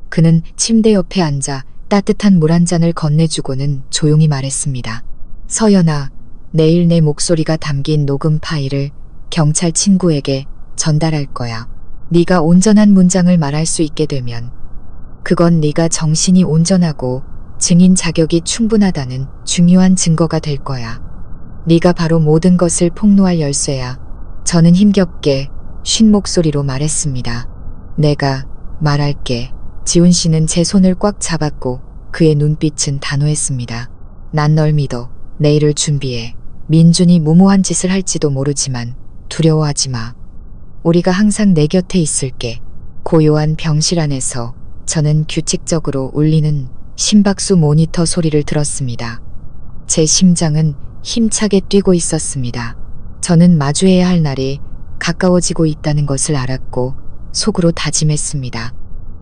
[SPEAKER 1] 그는 침대 옆에 앉아 따뜻한 물 한 잔을 건네주고는 조용히 말했습니다. 서연아, 내일 내 목소리가 담긴 녹음 파일을 경찰 친구에게 전달할 거야. 네가 온전한 문장을 말할 수 있게 되면 그건 네가 정신이 온전하고 증인 자격이 충분하다는 중요한 증거가 될 거야. 네가 바로 모든 것을 폭로할 열쇠야. 저는 힘겹게 쉰 목소리로 말했습니다. 내가 말할게. 지훈 씨는 제 손을 꽉 잡았고 그의 눈빛은 단호했습니다. 난 널 믿어. 내일을 준비해. 민준이 무모한 짓을 할지도 모르지만 두려워하지 마. 우리가 항상 내 곁에 있을게. 고요한 병실 안에서 저는 규칙적으로 울리는 심박수 모니터 소리를 들었습니다. 제 심장은 힘차게 뛰고 있었습니다. 저는 마주해야 할 날이 가까워지고 있다는 것을 알았고 속으로 다짐했습니다.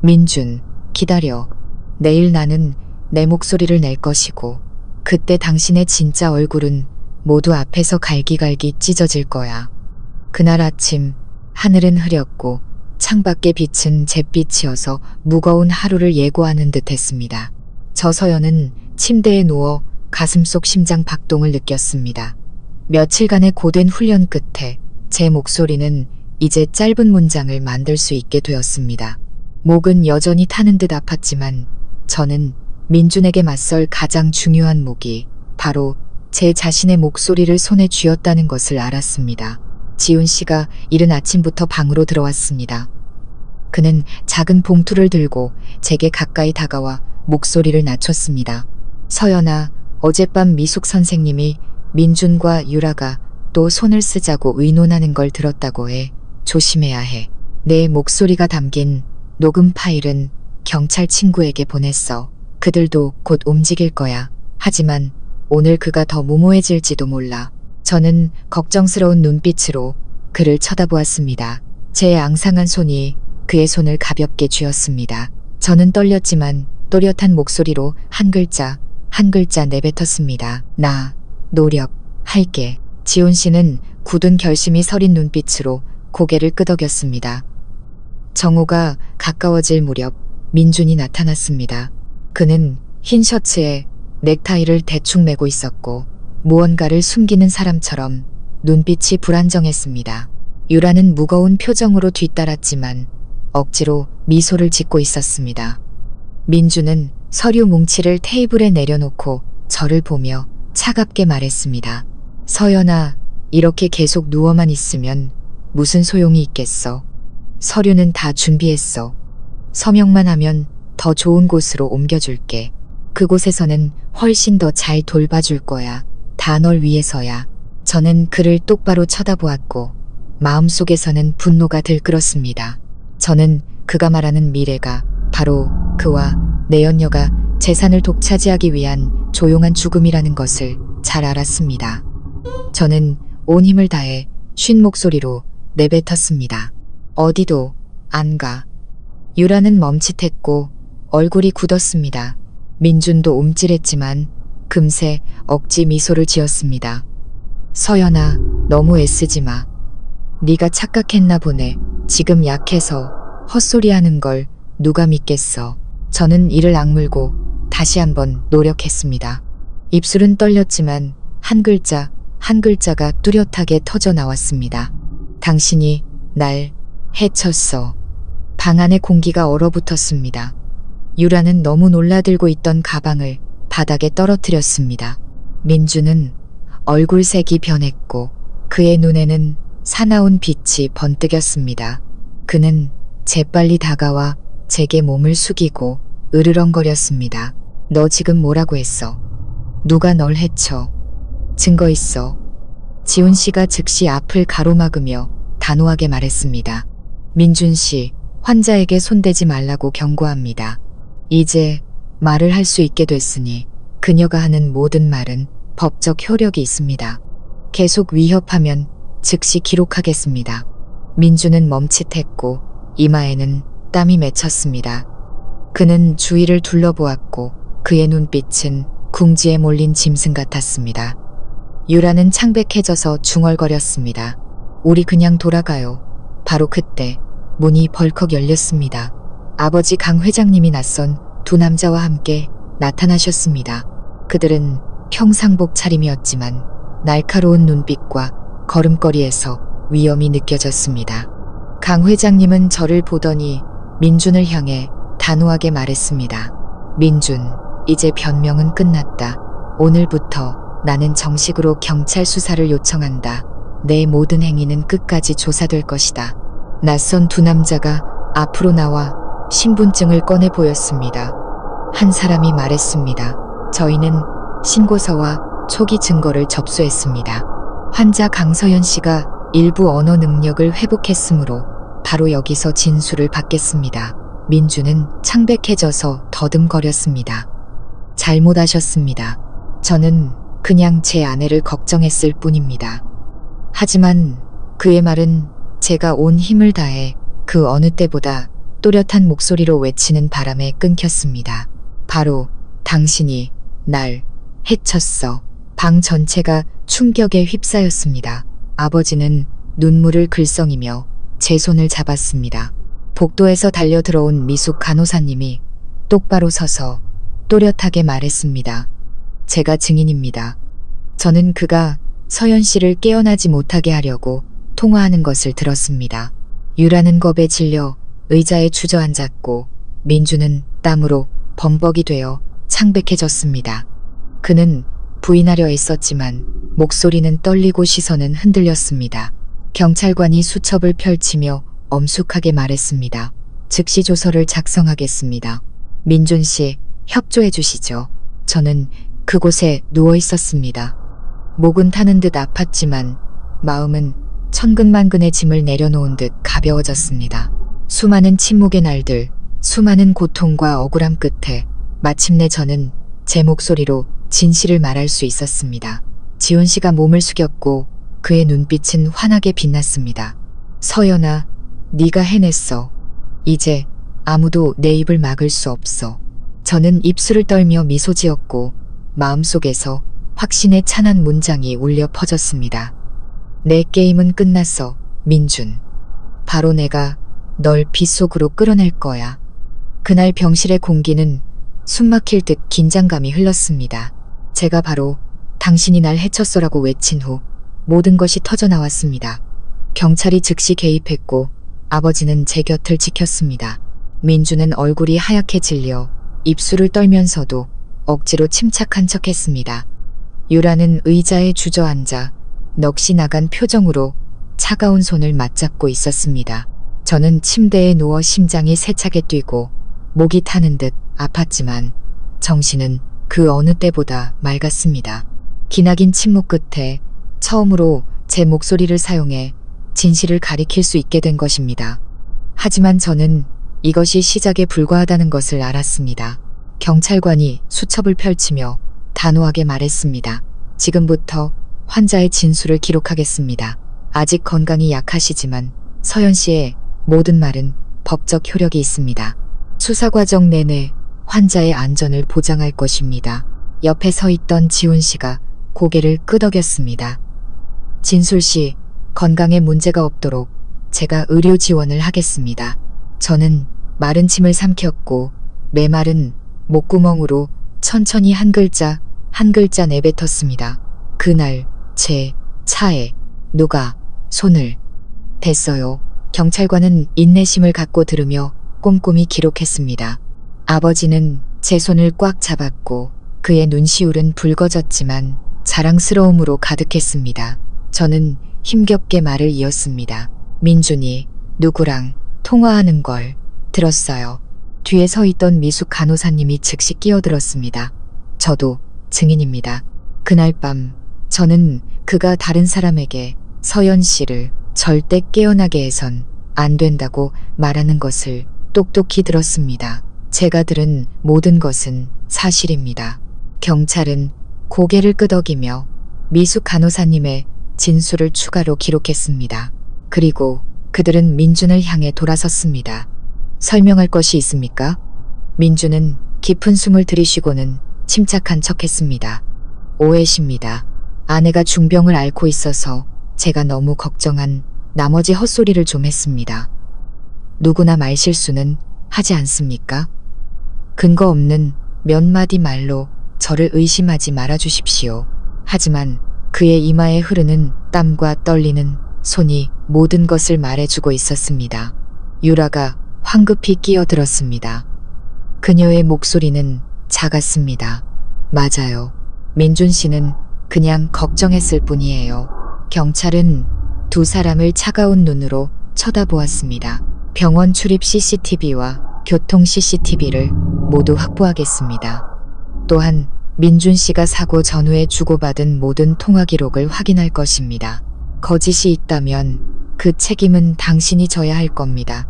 [SPEAKER 1] 민준, 기다려. 내일 나는 내 목소리를 낼 것이고 그때 당신의 진짜 얼굴은 모두 앞에서 갈기갈기 찢어질 거야. 그날 아침 하늘은 흐렸고 창밖의 빛은 잿빛이어서 무거운 하루를 예고하는 듯했습니다. 저서연은 침대에 누워 가슴속 심장 박동을 느꼈습니다. 며칠간의 고된 훈련 끝에 제 목소리는 이제 짧은 문장을 만들 수 있게 되었습니다. 목은 여전히 타는 듯 아팠지만 저는 민준에게 맞설 가장 중요한 무기, 바로 제 자신의 목소리를 손에 쥐었다는 것을 알았습니다. 지훈 씨가 이른 아침부터 방으로 들어왔습니다. 그는 작은 봉투를 들고 제게 가까이 다가와 목소리를 낮췄습니다. 서연아, 어젯밤 미숙 선생님이 민준과 유라가 또 손을 쓰자고 의논하는 걸 들었다고 해. 조심해야 해. 내 목소리가 담긴 녹음 파일은 경찰 친구에게 보냈어. 그들도 곧 움직일 거야. 하지만 오늘 그가 더 무모해질지도 몰라. 저는 걱정스러운 눈빛으로 그를 쳐다보았습니다. 제 앙상한 손이 그의 손을 가볍게 쥐었습니다. 저는 떨렸지만 또렷한 목소리로 한 글자 내뱉었습니다. 나 노력할게. 지훈 씨는 굳은 결심이 서린 눈빛으로 고개를 끄덕였습니다. 정오가 가까워질 무렵 민준이 나타났습니다. 그는 흰 셔츠에 넥타이를 대충 매고 있었고 무언가를 숨기는 사람처럼 눈빛이 불안정했습니다. 유라는 무거운 표정으로 뒤따랐지만 억지로 미소를 짓고 있었습니다. 민준은 서류 뭉치를 테이블에 내려놓고 저를 보며 차갑게 말했습니다. 서연아, 이렇게 계속 누워만 있으면 무슨 소용이 있겠어. 서류는 다 준비했어. 서명만 하면 더 좋은 곳으로 옮겨줄게. 그곳에서는 훨씬 더 잘 돌봐줄 거야. 다 널 위해서야. 저는 그를 똑바로 쳐다보았고 마음속에서는 분노가 들끓었습니다. 저는 그가 말하는 미래가 바로 그와 내연녀가 재산을 독차지하기 위한 조용한 죽음이라는 것을 잘 알았습니다. 저는 온 힘을 다해 쉰 목소리로 내뱉었습니다. 어디도 안 가. 유라는 멈칫했고 얼굴이 굳었습니다. 민준도 움찔했지만 금세 억지 미소를 지었습니다. 서연아, 너무 애쓰지 마. 네가 착각했나 보네. 지금 약해서 헛소리하는 걸 누가 믿겠어. 저는 이를 악물고 다시 한번 노력했습니다. 입술은 떨렸지만 한 글자가 뚜렷하게 터져 나왔습니다. 당신이 날 해쳤어. 방 안의 공기가 얼어붙었습니다. 유라는 너무 놀라들고 있던 가방을 바닥에 떨어뜨렸습니다. 민주는 얼굴색이 변했고 그의 눈에는 사나운 빛이 번뜩였습니다. 그는 재빨리 다가와 제게 몸을 숙이고 으르렁거렸습니다. 너 지금 뭐라고 했어? 누가 널 해쳐? 증거 있어. 지훈 씨가 즉시 앞을 가로막으며 단호하게 말했습니다. 민준 씨, 환자에게 손대지 말라고 경고합니다. 이제 말을 할 수 있게 됐으니 그녀가 하는 모든 말은 법적 효력이 있습니다. 계속 위협하면 즉시 기록하겠습니다. 민주는 멈칫했고 이마에는 땀이 맺혔습니다. 그는 주위를 둘러보았고 그의 눈빛은 궁지에 몰린 짐승 같았습니다. 유라는 창백해져서 중얼거렸습니다. 우리 그냥 돌아가요. 바로 그때 문이 벌컥 열렸습니다. 아버지 강 회장님이 낯선 두 남자와 함께 나타나셨습니다. 그들은 평상복 차림이었지만 날카로운 눈빛과 걸음걸이에서 위험이 느껴졌습니다. 강 회장님은 저를 보더니 민준을 향해 단호하게 말했습니다. 민준, 이제 변명은 끝났다. 오늘부터 나는 정식으로 경찰 수사를 요청한다. 내 모든 행위는 끝까지 조사될 것이다. 낯선 두 남자가 앞으로 나와 신분증을 꺼내 보였습니다. 한 사람이 말했습니다. 저희는 신고서와 초기 증거를 접수했습니다. 환자 강서연 씨가 일부 언어 능력을 회복했으므로 바로 여기서 진술을 받겠습니다. 민주는 창백해져서 더듬거렸습니다. 잘못하셨습니다. 저는 그냥 제 아내를 걱정했을 뿐입니다. 하지만 그의 말은 제가 온 힘을 다해 그 어느 때보다 또렷한 목소리로 외치는 바람에 끊겼습니다. 바로 당신이 날 해쳤어. 방 전체가 충격에 휩싸였습니다. 아버지는 눈물을 글썽이며 제 손을 잡았습니다. 복도에서 달려들어온 미숙 간호사님이 똑바로 서서 또렷하게 말했습니다. 제가 증인입니다. 저는 그가 서연 씨를 깨어나지 못하게 하려고 통화하는 것을 들었습니다. 유라는 겁에 질려 의자에 주저앉았고 민주는 땀으로 범벅이 되어 창백해졌습니다. 그는 부인하려 애썼지만 목소리는 떨리고 시선은 흔들렸습니다. 경찰관이 수첩을 펼치며 엄숙하게 말했습니다. 즉시 조서를 작성하겠습니다. 민준 씨, 협조해 주시죠. 저는 그곳에 누워 있었습니다. 목은 타는 듯 아팠지만 마음은 천근만근의 짐을 내려놓은 듯 가벼워졌습니다. 수많은 침묵의 날들, 수많은 고통과 억울함 끝에 마침내 저는 제 목소리로 진실을 말할 수 있었습니다. 지훈 씨가 몸을 숙였고 그의 눈빛은 환하게 빛났습니다. 서연아, 네가 해냈어. 이제 아무도 내 입을 막을 수 없어. 저는 입술을 떨며 미소 지었고 마음속에서 확신의 찬한 문장이 울려 퍼졌습니다. 내 게임은 끝났어, 민준. 바로 내가 널 빗속으로 끌어낼 거야. 그날 병실의 공기는 숨막힐 듯 긴장감이 흘렀습니다. 제가 바로 당신이 날 해쳤어라고 외친 후 모든 것이 터져나왔습니다. 경찰이 즉시 개입했고 아버지는 제 곁을 지켰습니다. 민주는 얼굴이 하얗게 질려 입술을 떨면서도 억지로 침착한 척했습니다. 유라는 의자에 주저앉아 넋이 나간 표정으로 차가운 손을 맞잡고 있었습니다. 저는 침대에 누워 심장이 세차게 뛰고 목이 타는 듯 아팠지만 정신은 그 어느 때보다 맑았습니다. 기나긴 침묵 끝에 처음으로 제 목소리를 사용해 진실을 가리킬 수 있게 된 것입니다. 하지만 저는 이것이 시작에 불과하다는 것을 알았습니다. 경찰관이 수첩을 펼치며 단호하게 말했습니다. 지금부터 환자의 진술을 기록하겠습니다. 아직 건강이 약하시지만 서연 씨의 모든 말은 법적 효력이 있습니다. 수사 과정 내내 환자의 안전을 보장할 것입니다. 옆에 서 있던 지훈 씨가 고개를 끄덕였습니다. 진술 씨, 건강에 문제가 없도록 제가 의료 지원을 하겠습니다. 저는 마른 침을 삼켰고 메마른 목구멍으로 천천히 한 글자 내뱉었습니다. 그날 제 차에 누가 손을 댔어요. 경찰관은 인내심을 갖고 들으며 꼼꼼히 기록했습니다. 아버지는 제 손을 꽉 잡았고 그의 눈시울은 붉어졌지만 자랑스러움으로 가득했습니다. 저는 힘겹게 말을 이었습니다. 민준이 누구랑 통화하는 걸 들었어요. 뒤에 서 있던 미숙 간호사님이 즉시 끼어들었습니다. 저도 증인입니다. 그날 밤 저는 그가 다른 사람에게 서연 씨를 절대 깨어나게 해선 안 된다고 말하는 것을 똑똑히 들었습니다. 제가 들은 모든 것은 사실입니다. 경찰은 고개를 끄덕이며 미숙 간호사님의 진술을 추가로 기록했습니다. 그리고 그들은 민준을 향해 돌아섰습니다. 설명할 것이 있습니까? 민준은 깊은 숨을 들이쉬고는 침착한 척했습니다. 오해십니다. 아내가 중병을 앓고 있어서 제가 너무 걱정한 나머지 헛소리를 좀 했습니다. 누구나 말실수는 하지 않습니까? 근거 없는 몇 마디 말로 저를 의심하지 말아주십시오. 하지만 그의 이마에 흐르는 땀과 떨리는 손이 모든 것을 말해주고 있었습니다. 유라가 황급히 끼어들었습니다. 그녀의 목소리는 작았습니다. 맞아요. 민준 씨는 그냥 걱정했을 뿐이에요. 경찰은 두 사람을 차가운 눈으로 쳐다보았습니다. 병원 출입 CCTV와 교통 CCTV를 모두 확보하겠습니다. 또한 민준 씨가 사고 전후에 주고받은 모든 통화 기록을 확인할 것입니다. 거짓이 있다면 그 책임은 당신이 져야 할 겁니다.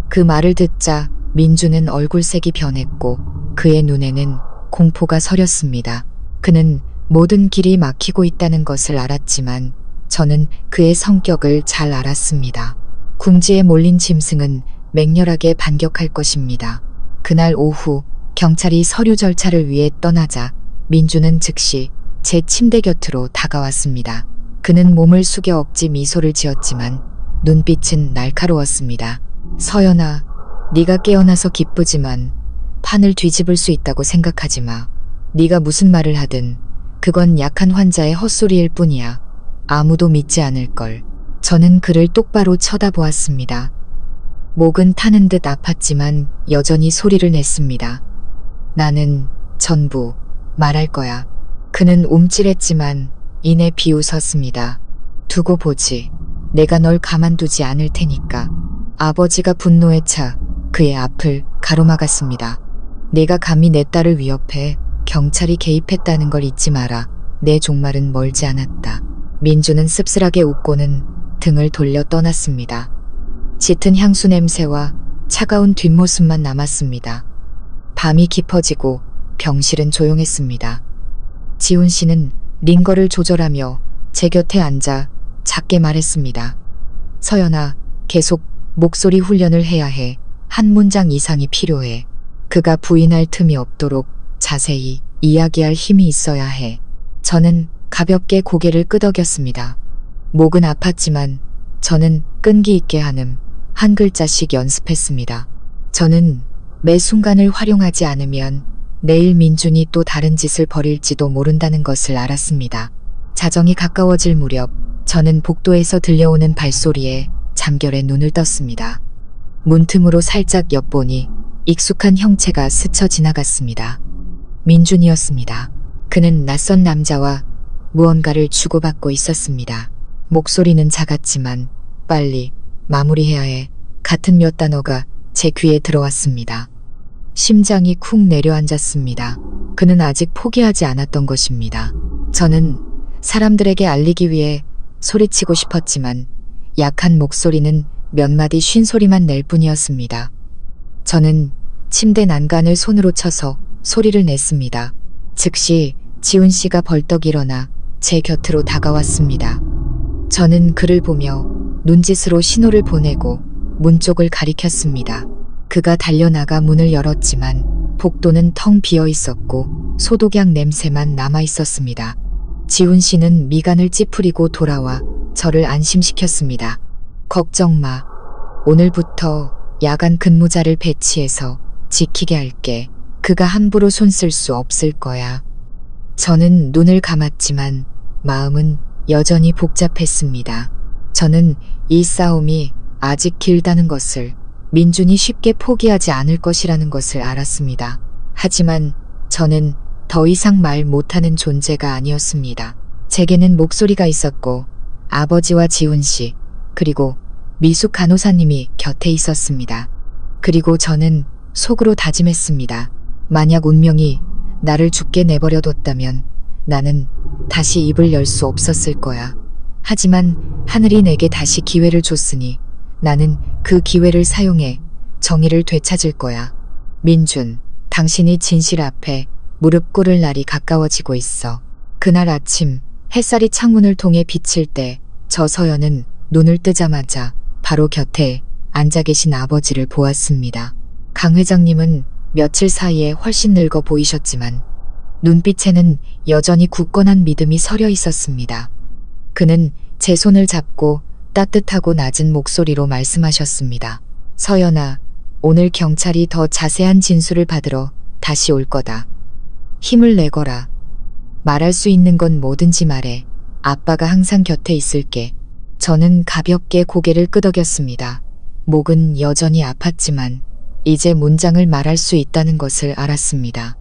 [SPEAKER 1] 그 말을 듣자 민준은 얼굴색이 변했고 그의 눈에는 공포가 서렸습니다. 그는 모든 길이 막히고 있다는 것을 알았지만 저는 그의 성격을 잘 알았습니다. 궁지에 몰린 짐승은 맹렬하게 반격할 것입니다. 그날 오후 경찰이 서류 절차를 위해 떠나자 민준은 즉시 제 침대 곁으로 다가왔습니다. 그는 몸을 숙여 억지 미소를 지었지만 눈빛은 날카로웠습니다. 서연아, 네가 깨어나서 기쁘지만 판을 뒤집을 수 있다고 생각하지 마. 네가 무슨 말을 하든 그건 약한 환자의 헛소리일 뿐이야. 아무도 믿지 않을걸. 저는 그를 똑바로 쳐다보았습니다. 목은 타는 듯 아팠지만 여전히 소리를 냈습니다. 나는 전부 말할 거야. 그는 움찔했지만 이내 비웃었습니다. 두고 보지. 내가 널 가만두지 않을 테니까. 아버지가 분노에 차 그의 앞을 가로막았습니다. 내가 감히 내 딸을 위협해 경찰이 개입했다는 걸 잊지 마라. 내 종말은 멀지 않았다. 민주는 씁쓸하게 웃고는 등을 돌려 떠났습니다. 짙은 향수 냄새와 차가운 뒷모습만 남았습니다. 밤이 깊어지고 병실은 조용했습니다. 지훈 씨는 링거를 조절하며 제 곁에 앉아 작게 말했습니다. 서연아, 계속 목소리 훈련을 해야 해. 한 문장 이상이 필요해. 그가 부인할 틈이 없도록 자세히 이야기할 힘이 있어야 해. 저는 가볍게 고개를 끄덕였습니다. 목은 아팠지만 저는 끈기 있게 하는 한 글자씩 연습했습니다. 저는 매 순간을 활용하지 않으면 내일 민준이 또 다른 짓을 벌일지도 모른다는 것을 알았습니다. 자정이 가까워질 무렵 저는 복도에서 들려오는 발소리에 잠결에 눈을 떴습니다. 문틈으로 살짝 엿보니 익숙한 형체가 스쳐 지나갔습니다. 민준이었습니다. 그는 낯선 남자와 무언가를 주고받고 있었습니다. 목소리는 작았지만 빨리 마무리해야 해. 같은 몇 단어가 제 귀에 들어왔습니다. 심장이 쿵 내려앉았습니다. 그는 아직 포기하지 않았던 것입니다. 저는 사람들에게 알리기 위해 소리치고 싶었지만 약한 목소리는 몇 마디 쉰소리만 낼 뿐이었습니다. 저는 침대 난간을 손으로 쳐서 소리를 냈습니다. 즉시 지훈 씨가 벌떡 일어나 제 곁으로 다가왔습니다. 저는 그를 보며 눈짓으로 신호를 보내고 문 쪽을 가리켰습니다. 그가 달려나가 문을 열었지만 복도는 텅 비어 있었고 소독약 냄새만 남아 있었습니다. 지훈 씨는 미간을 찌푸리고 돌아와 저를 안심시켰습니다. 걱정 마. 오늘부터 야간 근무자를 배치해서 지키게 할게. 그가 함부로 손 쓸 수 없을 거야. 저는 눈을 감았지만 마음은 여전히 복잡했습니다. 저는 이 싸움이 아직 길다는 것을, 민준이 쉽게 포기하지 않을 것이라는 것을 알았습니다. 하지만 저는 더 이상 말 못하는 존재가 아니었습니다. 제게는 목소리가 있었고 아버지와 지훈 씨, 그리고 미숙 간호사님이 곁에 있었습니다. 그리고 저는 속으로 다짐했습니다. 만약 운명이 나를 죽게 내버려뒀다면 나는 다시 입을 열 수 없었을 거야. 하지만 하늘이 내게 다시 기회를 줬으니 나는 그 기회를 사용해 정의를 되찾을 거야. 민준, 당신이 진실 앞에 무릎 꿇을 날이 가까워지고 있어. 그날 아침 햇살이 창문을 통해 비칠 때 저 서연은 눈을 뜨자마자 바로 곁에 앉아 계신 아버지를 보았습니다. 강 회장님은 며칠 사이에 훨씬 늙어 보이셨지만 눈빛에는 여전히 굳건한 믿음이 서려 있었습니다. 그는 제 손을 잡고 따뜻하고 낮은 목소리로 말씀하셨습니다. 서연아, 오늘 경찰이 더 자세한 진술을 받으러 다시 올 거다. 힘을 내거라. 말할 수 있는 건 뭐든지 말해. 아빠가 항상 곁에 있을게. 저는 가볍게 고개를 끄덕였습니다. 목은 여전히 아팠지만 이제 문장을 말할 수 있다는 것을 알았습니다.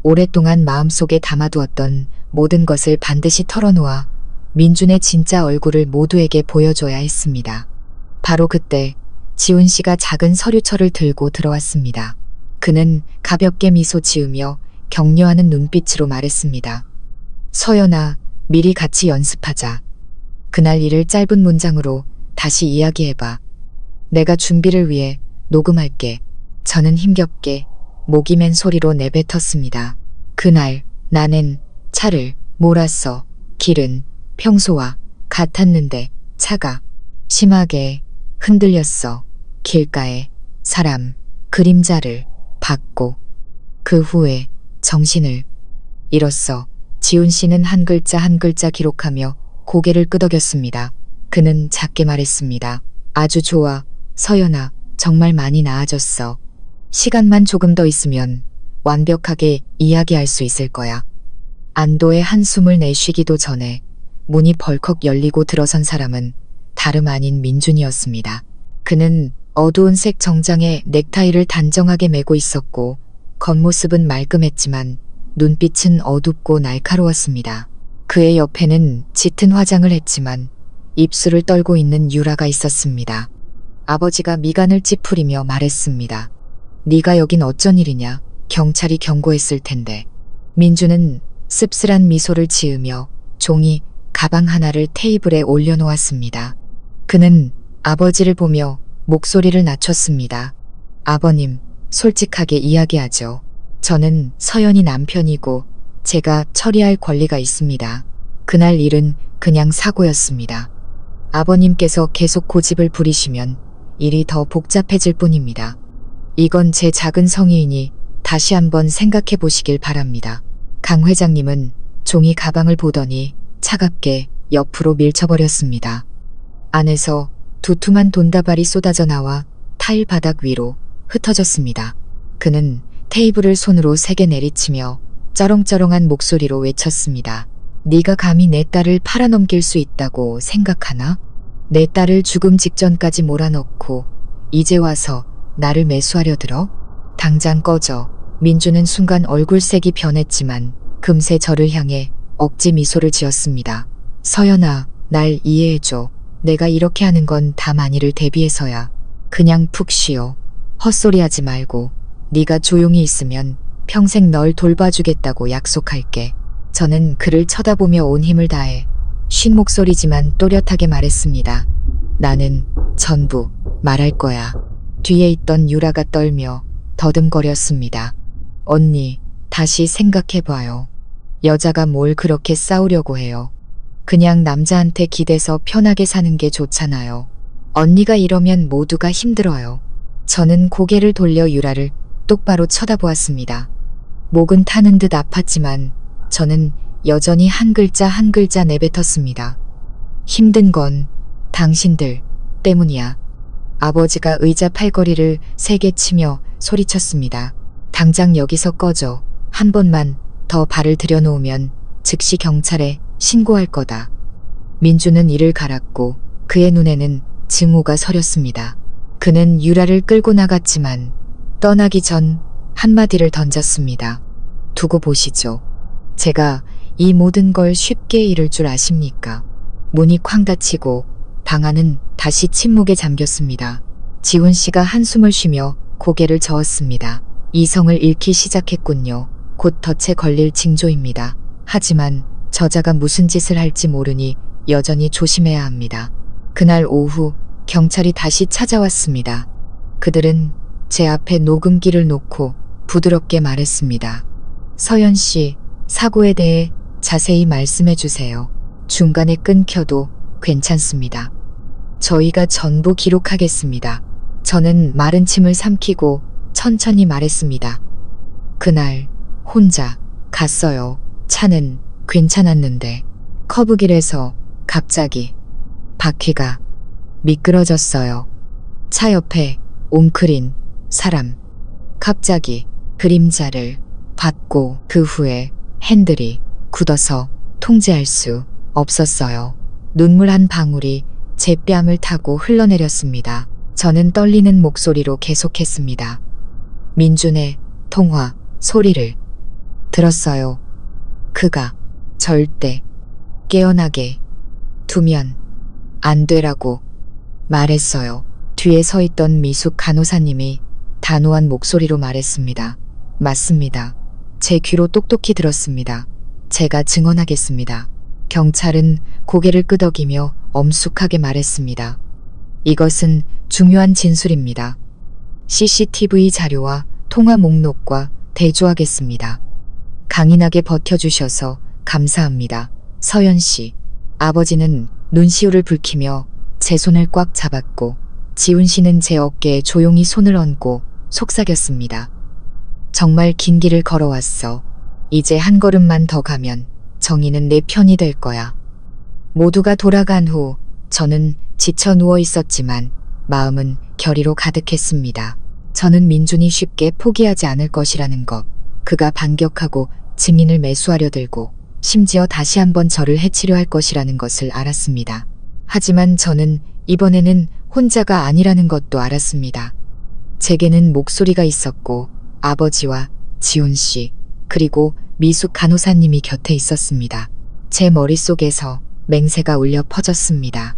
[SPEAKER 1] 오랫동안 마음속에 담아두었던 모든 것을 반드시 털어놓아 민준의 진짜 얼굴을 모두에게 보여줘야 했습니다. 바로 그때 지훈 씨가 작은 서류철을 들고 들어왔습니다. 그는 가볍게 미소 지으며 격려하는 눈빛으로 말했습니다. 서연아, 미리 같이 연습하자. 그날 일을 짧은 문장으로 다시 이야기해봐. 내가 준비를 위해 녹음할게. 저는 힘겹게 목이 맨 소리로 내뱉었습니다. 그날 나는 차를 몰았어. 길은 평소와 같았는데 차가 심하게 흔들렸어. 길가에 사람, 그림자를 봤고 그 후에 정신을 잃었어. 지훈 씨는 한 글자 한 글자 기록하며 고개를 끄덕였습니다. 그는 작게 말했습니다. 아주 좋아. 서연아, 정말 많이 나아졌어. 시간만 조금 더 있으면 완벽하게 이야기할 수 있을 거야. 안도의 한숨을 내쉬기도 전에 문이 벌컥 열리고 들어선 사람은 다름 아닌 민준이었습니다. 그는 어두운 색 정장에 넥타이를 단정하게 매고 있었고 겉모습은 말끔했지만 눈빛은 어둡고 날카로웠습니다. 그의 옆에는 짙은 화장을 했지만 입술을 떨고 있는 유라가 있었습니다. 아버지가 미간을 찌푸리며 말했습니다. 네가 여긴 어쩐 일이냐? 경찰이 경고했을 텐데. 민주는 씁쓸한 미소를 지으며 종이 가방 하나를 테이블에 올려놓았습니다. 그는 아버지를 보며 목소리를 낮췄습니다. 아버님, 솔직하게 이야기하죠. 저는 서연이 남편이고 제가 처리할 권리가 있습니다. 그날 일은 그냥 사고였습니다. 아버님께서 계속 고집을 부리시면 일이 더 복잡해질 뿐입니다. 이건 제 작은 성의이니 다시 한번 생각해 보시길 바랍니다. 강 회장님은 종이 가방을 보더니 차갑게 옆으로 밀쳐버렸습니다. 안에서 두툼한 돈다발이 쏟아져 나와 타일 바닥 위로 흩어졌습니다. 그는 테이블을 손으로 세게 내리치며 쩌렁쩌렁한 목소리로 외쳤습니다. 네가 감히 내 딸을 팔아넘길 수 있다고 생각하나? 내 딸을 죽음 직전까지 몰아넣고 이제 와서 나를 매수하려 들어? 당장 꺼져. 민주는 순간 얼굴색이 변했지만 금세 저를 향해 억지 미소를 지었습니다. 서연아, 날 이해해줘. 내가 이렇게 하는 건 다 만일을 대비해서야. 그냥 푹 쉬어. 헛소리하지 말고 네가 조용히 있으면 평생 널 돌봐주겠다고 약속할게. 저는 그를 쳐다보며 온 힘을 다해 쉰 목소리지만 또렷하게 말했습니다. 나는 전부 말할 거야. 뒤에 있던 유라가 떨며 더듬거렸습니다. 언니, 다시 생각해봐요. 여자가 뭘 그렇게 싸우려고 해요. 그냥 남자한테 기대서 편하게 사는 게 좋잖아요. 언니가 이러면 모두가 힘들어요. 저는 고개를 돌려 유라를 똑바로 쳐다보았습니다. 목은 타는 듯 아팠지만 저는 여전히 한 글자 한 글자 내뱉었습니다. 힘든 건 당신들 때문이야. 아버지가 의자 팔걸이를 세게 치며 소리쳤습니다. 당장 여기서 꺼져. 한 번만 더 발을 들여놓으면 즉시 경찰에 신고할 거다. 민주는 이를 갈았고 그의 눈에는 증오가 서렸습니다. 그는 유라를 끌고 나갔지만 떠나기 전 한마디를 던졌습니다. 두고 보시죠. 제가 이 모든 걸 쉽게 이룰 줄 아십니까? 문이 쾅 닫히고 방 안은 다시 침묵에 잠겼습니다. 지훈 씨가 한숨을 쉬며 고개를 저었습니다. 이성을 잃기 시작했군요. 곧 덫에 걸릴 징조입니다. 하지만 저자가 무슨 짓을 할지 모르니 여전히 조심해야 합니다. 그날 오후 경찰이 다시 찾아왔습니다. 그들은 제 앞에 녹음기를 놓고 부드럽게 말했습니다. 서연 씨, 사고에 대해 자세히 말씀해 주세요. 중간에 끊겨도 괜찮습니다. 저희가 전부 기록하겠습니다. 저는 마른 침을 삼키고 천천히 말했습니다. 그날 혼자 갔어요. 차는 괜찮았는데 커브길에서 갑자기 바퀴가 미끄러졌어요. 차 옆에 웅크린 사람. 갑자기 그림자를 봤고 그 후에 핸들이 굳어서 통제할 수 없었어요. 눈물 한 방울이 제 뺨을 타고 흘러내렸습니다. 저는 떨리는 목소리로 계속했습니다. 민준의 통화 소리를 들었어요. 그가 절대 깨어나게 두면 안 되라고 말했어요. 뒤에 서 있던 미숙 간호사님이 단호한 목소리로 말했습니다. 맞습니다. 제 귀로 똑똑히 들었습니다. 제가 증언하겠습니다. 경찰은 고개를 끄덕이며 엄숙하게 말했습니다. 이것은 중요한 진술입니다. CCTV 자료와 통화 목록과 대조하겠습니다. 강인하게 버텨주셔서 감사합니다. 서연 씨. 아버지는 눈시울을 붉히며 제 손을 꽉 잡았고 지훈 씨는 제 어깨에 조용히 손을 얹고 속삭였습니다. 정말 긴 길을 걸어왔어. 이제 한 걸음만 더 가면 정의는 내 편이 될 거야. 모두가 돌아간 후 저는 지쳐 누워 있었지만 마음은 결의로 가득했습니다. 저는 민준이 쉽게 포기하지 않을 것이라는 것. 그가 반격하고 증인을 매수하려 들고 심지어 다시 한번 저를 해치려 할 것이라는 것을 알았습니다. 하지만 저는 이번에는 혼자가 아니라는 것도 알았습니다. 제게는 목소리가 있었고 아버지와 지훈 씨 그리고 미숙 간호사님이 곁에 있었습니다. 제 머릿속에서 맹세가 울려 퍼졌습니다.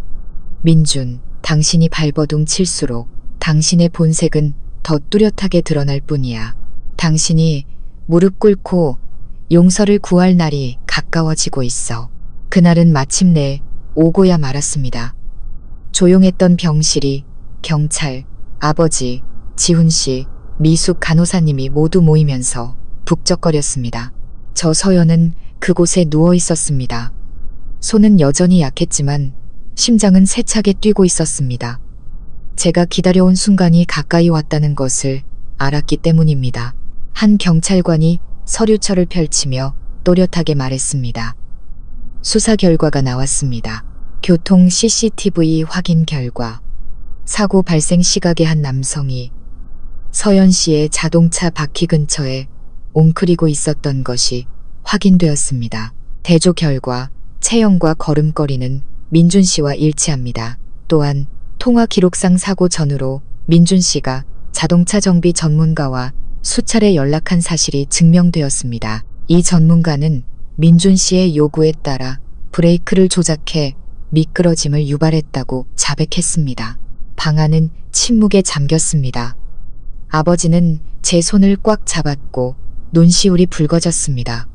[SPEAKER 1] 민준, 당신이 발버둥 칠수록 당신의 본색은 더 뚜렷하게 드러날 뿐이야. 당신이 무릎 꿇고 용서를 구할 날이 가까워지고 있어. 그날은 마침내 오고야 말았습니다. 조용했던 병실이 경찰, 아버지, 지훈 씨, 미숙 간호사님이 모두 모이면서 북적거렸습니다. 저 서연은 그곳에 누워 있었습니다. 손은 여전히 약했지만 심장은 세차게 뛰고 있었습니다. 제가 기다려온 순간이 가까이 왔다는 것을 알았기 때문입니다. 한 경찰관이 서류철을 펼치며 또렷하게 말했습니다. 수사 결과가 나왔습니다. 교통 CCTV 확인 결과 사고 발생 시각의 한 남성이 서연 씨의 자동차 바퀴 근처에 웅크리고 있었던 것이 확인되었습니다. 대조 결과 체형과 걸음걸이는 민준 씨와 일치합니다. 또한 통화 기록상 사고 전후로 민준 씨가 자동차 정비 전문가와 수차례 연락한 사실이 증명되었습니다. 이 전문가는 민준 씨의 요구에 따라 브레이크를 조작해 미끄러짐을 유발했다고 자백했습니다. 방 안은 침묵에 잠겼습니다. 아버지는 제 손을 꽉 잡았고 눈시울이 붉어졌습니다.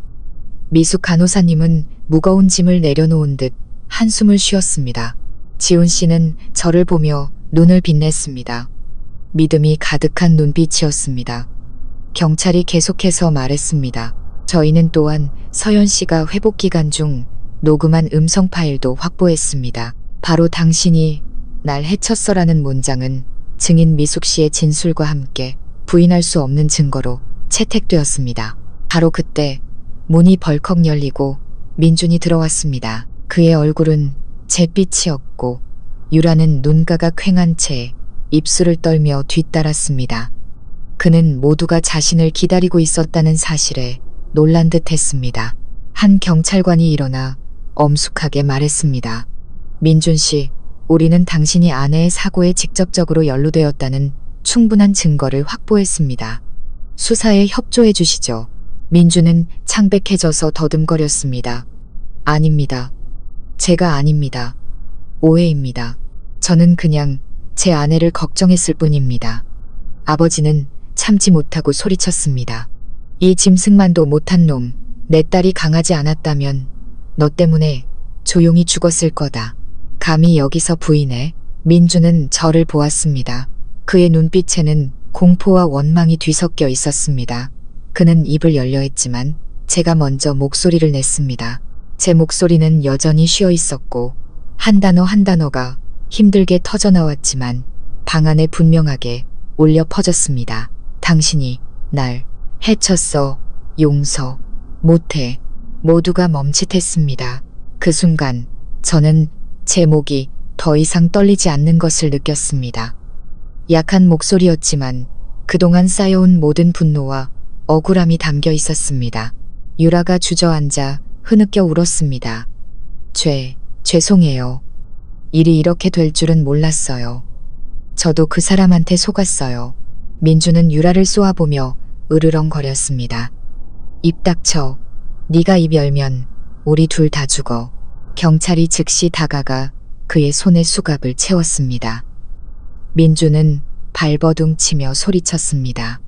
[SPEAKER 1] 미숙 간호사님은 무거운 짐을 내려놓은 듯 한숨을 쉬었습니다. 지훈 씨는 저를 보며 눈을 빛냈습니다. 믿음이 가득한 눈빛이었습니다. 경찰이 계속해서 말했습니다. 저희는 또한 서연 씨가 회복 기간 중 녹음한 음성 파일도 확보했습니다. 바로 당신이 날 해쳤어라는 문장은 증인 미숙 씨의 진술과 함께 부인할 수 없는 증거로 채택되었습니다. 바로 그때 문이 벌컥 열리고 민준이 들어왔습니다. 그의 얼굴은 잿빛이었고 유라는 눈가가 퀭한 채 입술을 떨며 뒤따랐습니다. 그는 모두가 자신을 기다리고 있었다는 사실에 놀란 듯 했습니다. 한 경찰관이 일어나 엄숙하게 말했습니다. 민준 씨, 우리는 당신이 아내의 사고에 직접적으로 연루되었다는 충분한 증거를 확보했습니다. 수사에 협조해 주시죠. 민준은 창백해져서 더듬거렸습니다. 아닙니다. 제가 아닙니다. 오해입니다. 저는 그냥 제 아내를 걱정했을 뿐입니다. 아버지는 참지 못하고 소리쳤습니다. 이 짐승만도 못한 놈, 내 딸이 강하지 않았다면 너 때문에 조용히 죽었을 거다. 감히 여기서 부인해? 민준은 저를 보았습니다. 그의 눈빛에는 공포와 원망이 뒤섞여 있었습니다. 그는 입을 열려 했지만 제가 먼저 목소리를 냈습니다. 제 목소리는 여전히 쉬어 있었고 한 단어 한 단어가 힘들게 터져나왔지만 방 안에 분명하게 울려 퍼졌습니다. 당신이 날 해쳤어. 용서 못해. 모두가 멈칫했습니다. 그 순간 저는 제 목이 더 이상 떨리지 않는 것을 느꼈습니다. 약한 목소리였지만 그동안 쌓여온 모든 분노와 억울함이 담겨 있었습니다. 유라가 주저앉아 흐느껴 울었습니다. 죄송해요. 일이 이렇게 될 줄은 몰랐어요. 저도 그 사람한테 속았어요. 민주는 유라를 쏘아보며 으르렁거렸습니다. 입 닥쳐. 네가 입 열면 우리 둘 다 죽어. 경찰이 즉시 다가가 그의 손에 수갑을 채웠습니다. 민주는 발버둥 치며 소리쳤습니다.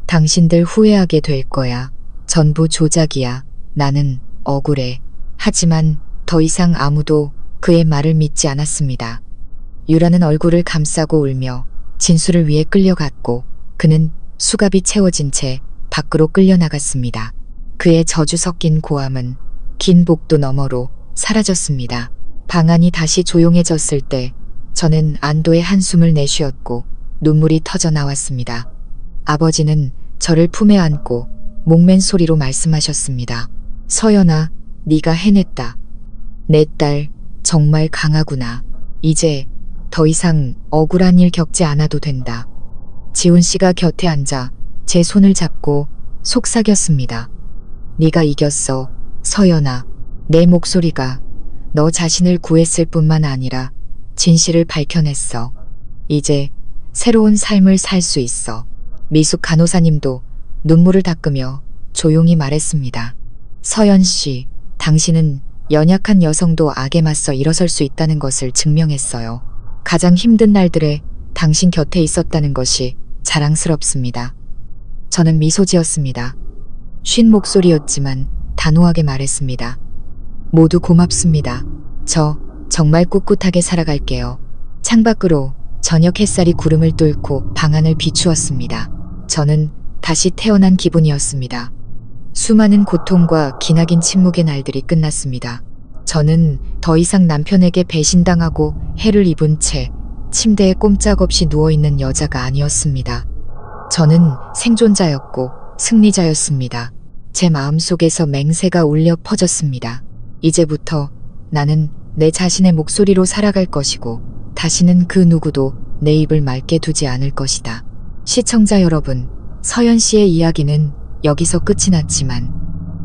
[SPEAKER 1] 당신들 후회하게 될 거야. 전부 조작이야. 나는 억울해. 하지만 더 이상 아무도 그의 말을 믿지 않았습니다. 유라는 얼굴을 감싸고 울며 진술을 위해 끌려갔고 그는 수갑이 채워진 채 밖으로 끌려나갔습니다. 그의 저주 섞인 고함은 긴 복도 너머로 사라졌습니다. 방 안이 다시 조용해졌을 때 저는 안도의 한숨을 내쉬었고 눈물이 터져 나왔습니다. 아버지는 저를 품에 안고 목맨 소리로 말씀하셨습니다. 서연아, 네가 해냈다. 내 딸 정말 강하구나. 이제 더 이상 억울한 일 겪지 않아도 된다. 지훈 씨가 곁에 앉아 제 손을 잡고 속삭였습니다. 네가 이겼어, 서연아. 내 목소리가 너 자신을 구했을 뿐만 아니라 진실을 밝혀냈어. 이제 새로운 삶을 살 수 있어. 미숙 간호사님도 눈물을 닦으며 조용히 말했습니다. 서연 씨, 당신은 연약한 여성도 악에 맞서 일어설 수 있다는 것을 증명했어요. 가장 힘든 날들에 당신 곁에 있었다는 것이 자랑스럽습니다. 저는 미소 지었습니다. 쉰 목소리였지만 단호하게 말했습니다. 모두 고맙습니다. 저 정말 꿋꿋하게 살아갈게요. 창밖으로 저녁 햇살이 구름을 뚫고 방안을 비추었습니다. 저는 다시 태어난 기분이었습니다. 수많은 고통과 기나긴 침묵의 날들이 끝났습니다. 저는 더 이상 남편에게 배신당하고 해를 입은 채 침대에 꼼짝없이 누워있는 여자가 아니었습니다. 저는 생존자였고 승리자였습니다. 제 마음속에서 맹세가 울려 퍼졌습니다. 이제부터 나는 내 자신의 목소리로 살아갈 것이고 다시는 그 누구도 내 입을 맑게 두지 않을 것이다. 시청자 여러분, 서연 씨의 이야기는 여기서 끝이 났지만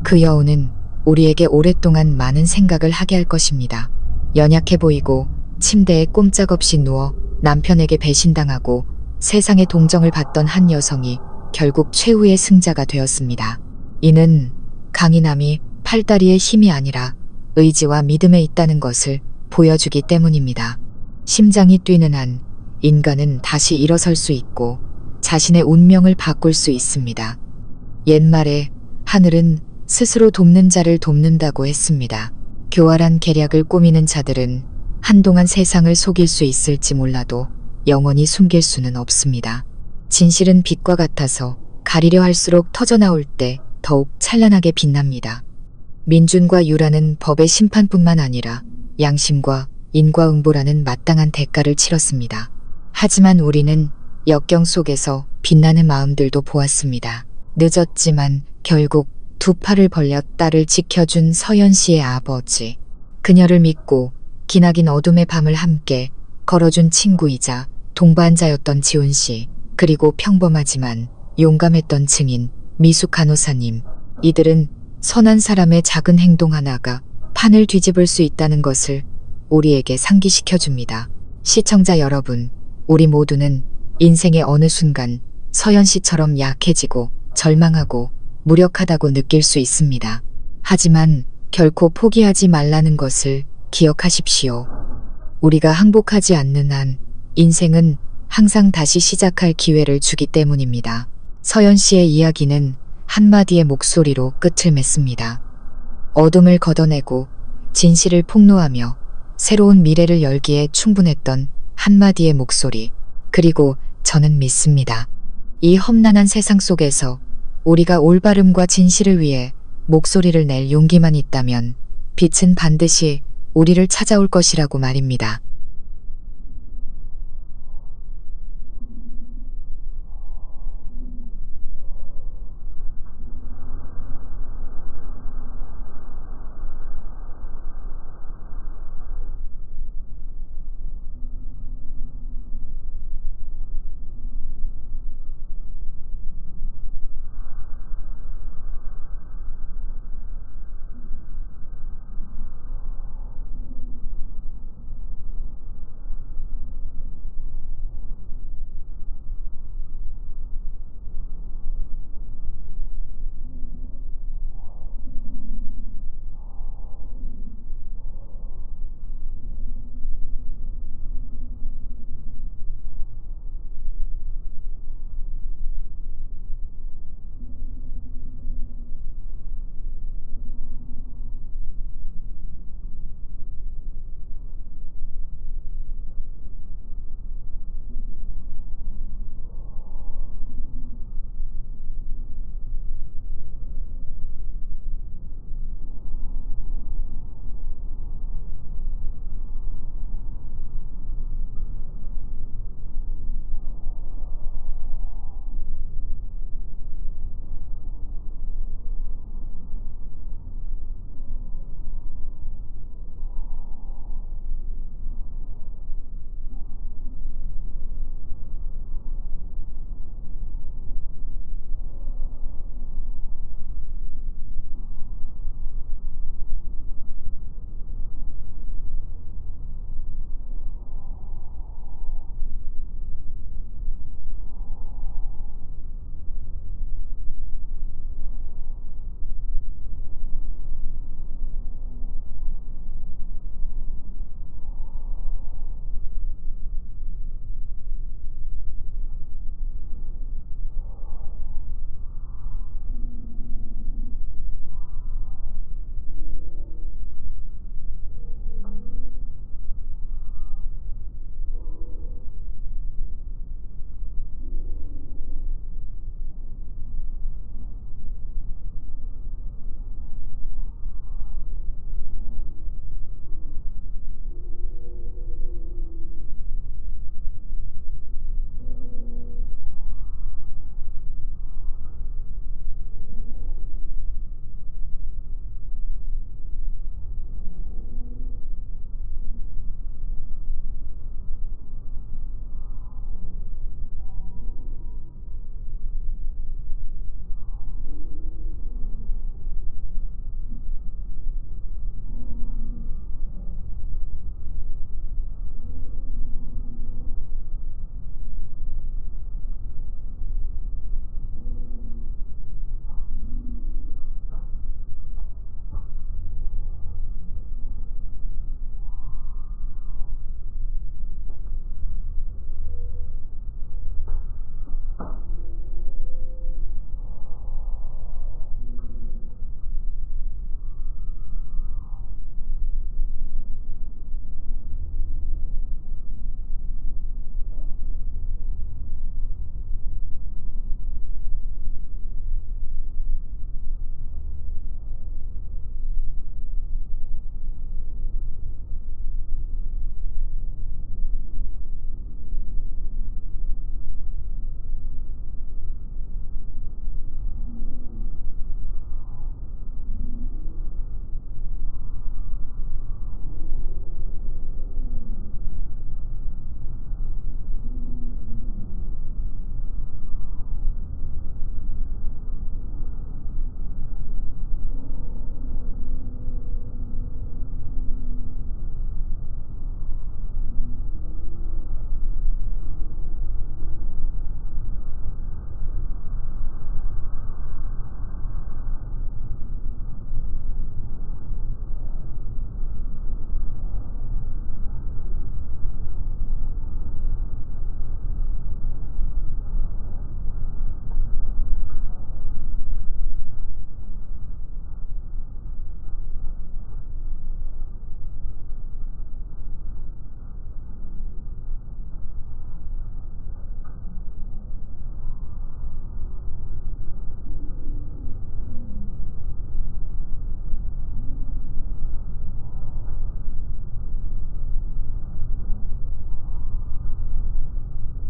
[SPEAKER 1] 그 여우는 우리에게 오랫동안 많은 생각을 하게 할 것입니다. 연약해 보이고 침대에 꼼짝없이 누워 남편에게 배신당하고 세상의 동정을 받던 한 여성이 결국 최후의 승자가 되었습니다. 이는 강인함이 팔다리의 힘이 아니라 의지와 믿음에 있다는 것을 보여주기 때문입니다. 심장이 뛰는 한 인간은 다시 일어설 수 있고 자신의 운명을 바꿀 수 있습니다. 옛말에 하늘은 스스로 돕는 자를 돕는다고 했습니다. 교활한 계략을 꾸미는 자들은 한동안 세상을 속일 수 있을지 몰라도 영원히 숨길 수는 없습니다. 진실은 빛과 같아서 가리려 할수록 터져나올 때 더욱 찬란하게 빛납니다. 민준과 유라는 법의 심판뿐만 아니라 양심과 인과응보라는 마땅한 대가를 치렀습니다. 하지만 우리는 역경 속에서 빛나는 마음들도 보았습니다. 늦었지만 결국 두 팔을 벌려 딸을 지켜준 서연 씨의 아버지, 그녀를 믿고 기나긴 어둠의 밤을 함께 걸어준 친구이자 동반자였던 지훈 씨, 그리고 평범하지만 용감했던 증인 미숙 간호사님, 이들은 선한 사람의 작은 행동 하나가 판을 뒤집을 수 있다는 것을 우리에게 상기시켜줍니다. 시청자 여러분, 우리 모두는 인생의 어느 순간 서연 씨처럼 약해지고 절망하고 무력하다고 느낄 수 있습니다. 하지만 결코 포기하지 말라는 것을 기억하십시오. 우리가 항복하지 않는 한 인생은 항상 다시 시작할 기회를 주기 때문입니다. 서연 씨의 이야기는 한마디의 목소리로 끝을 맺습니다. 어둠을 걷어내고 진실을 폭로하며 새로운 미래를 열기에 충분했던 한마디의 목소리. 그리고 저는 믿습니다. 이 험난한 세상 속에서 우리가 올바름과 진실을 위해 목소리를 낼 용기만 있다면 빛은 반드시 우리를 찾아올 것이라고 말입니다.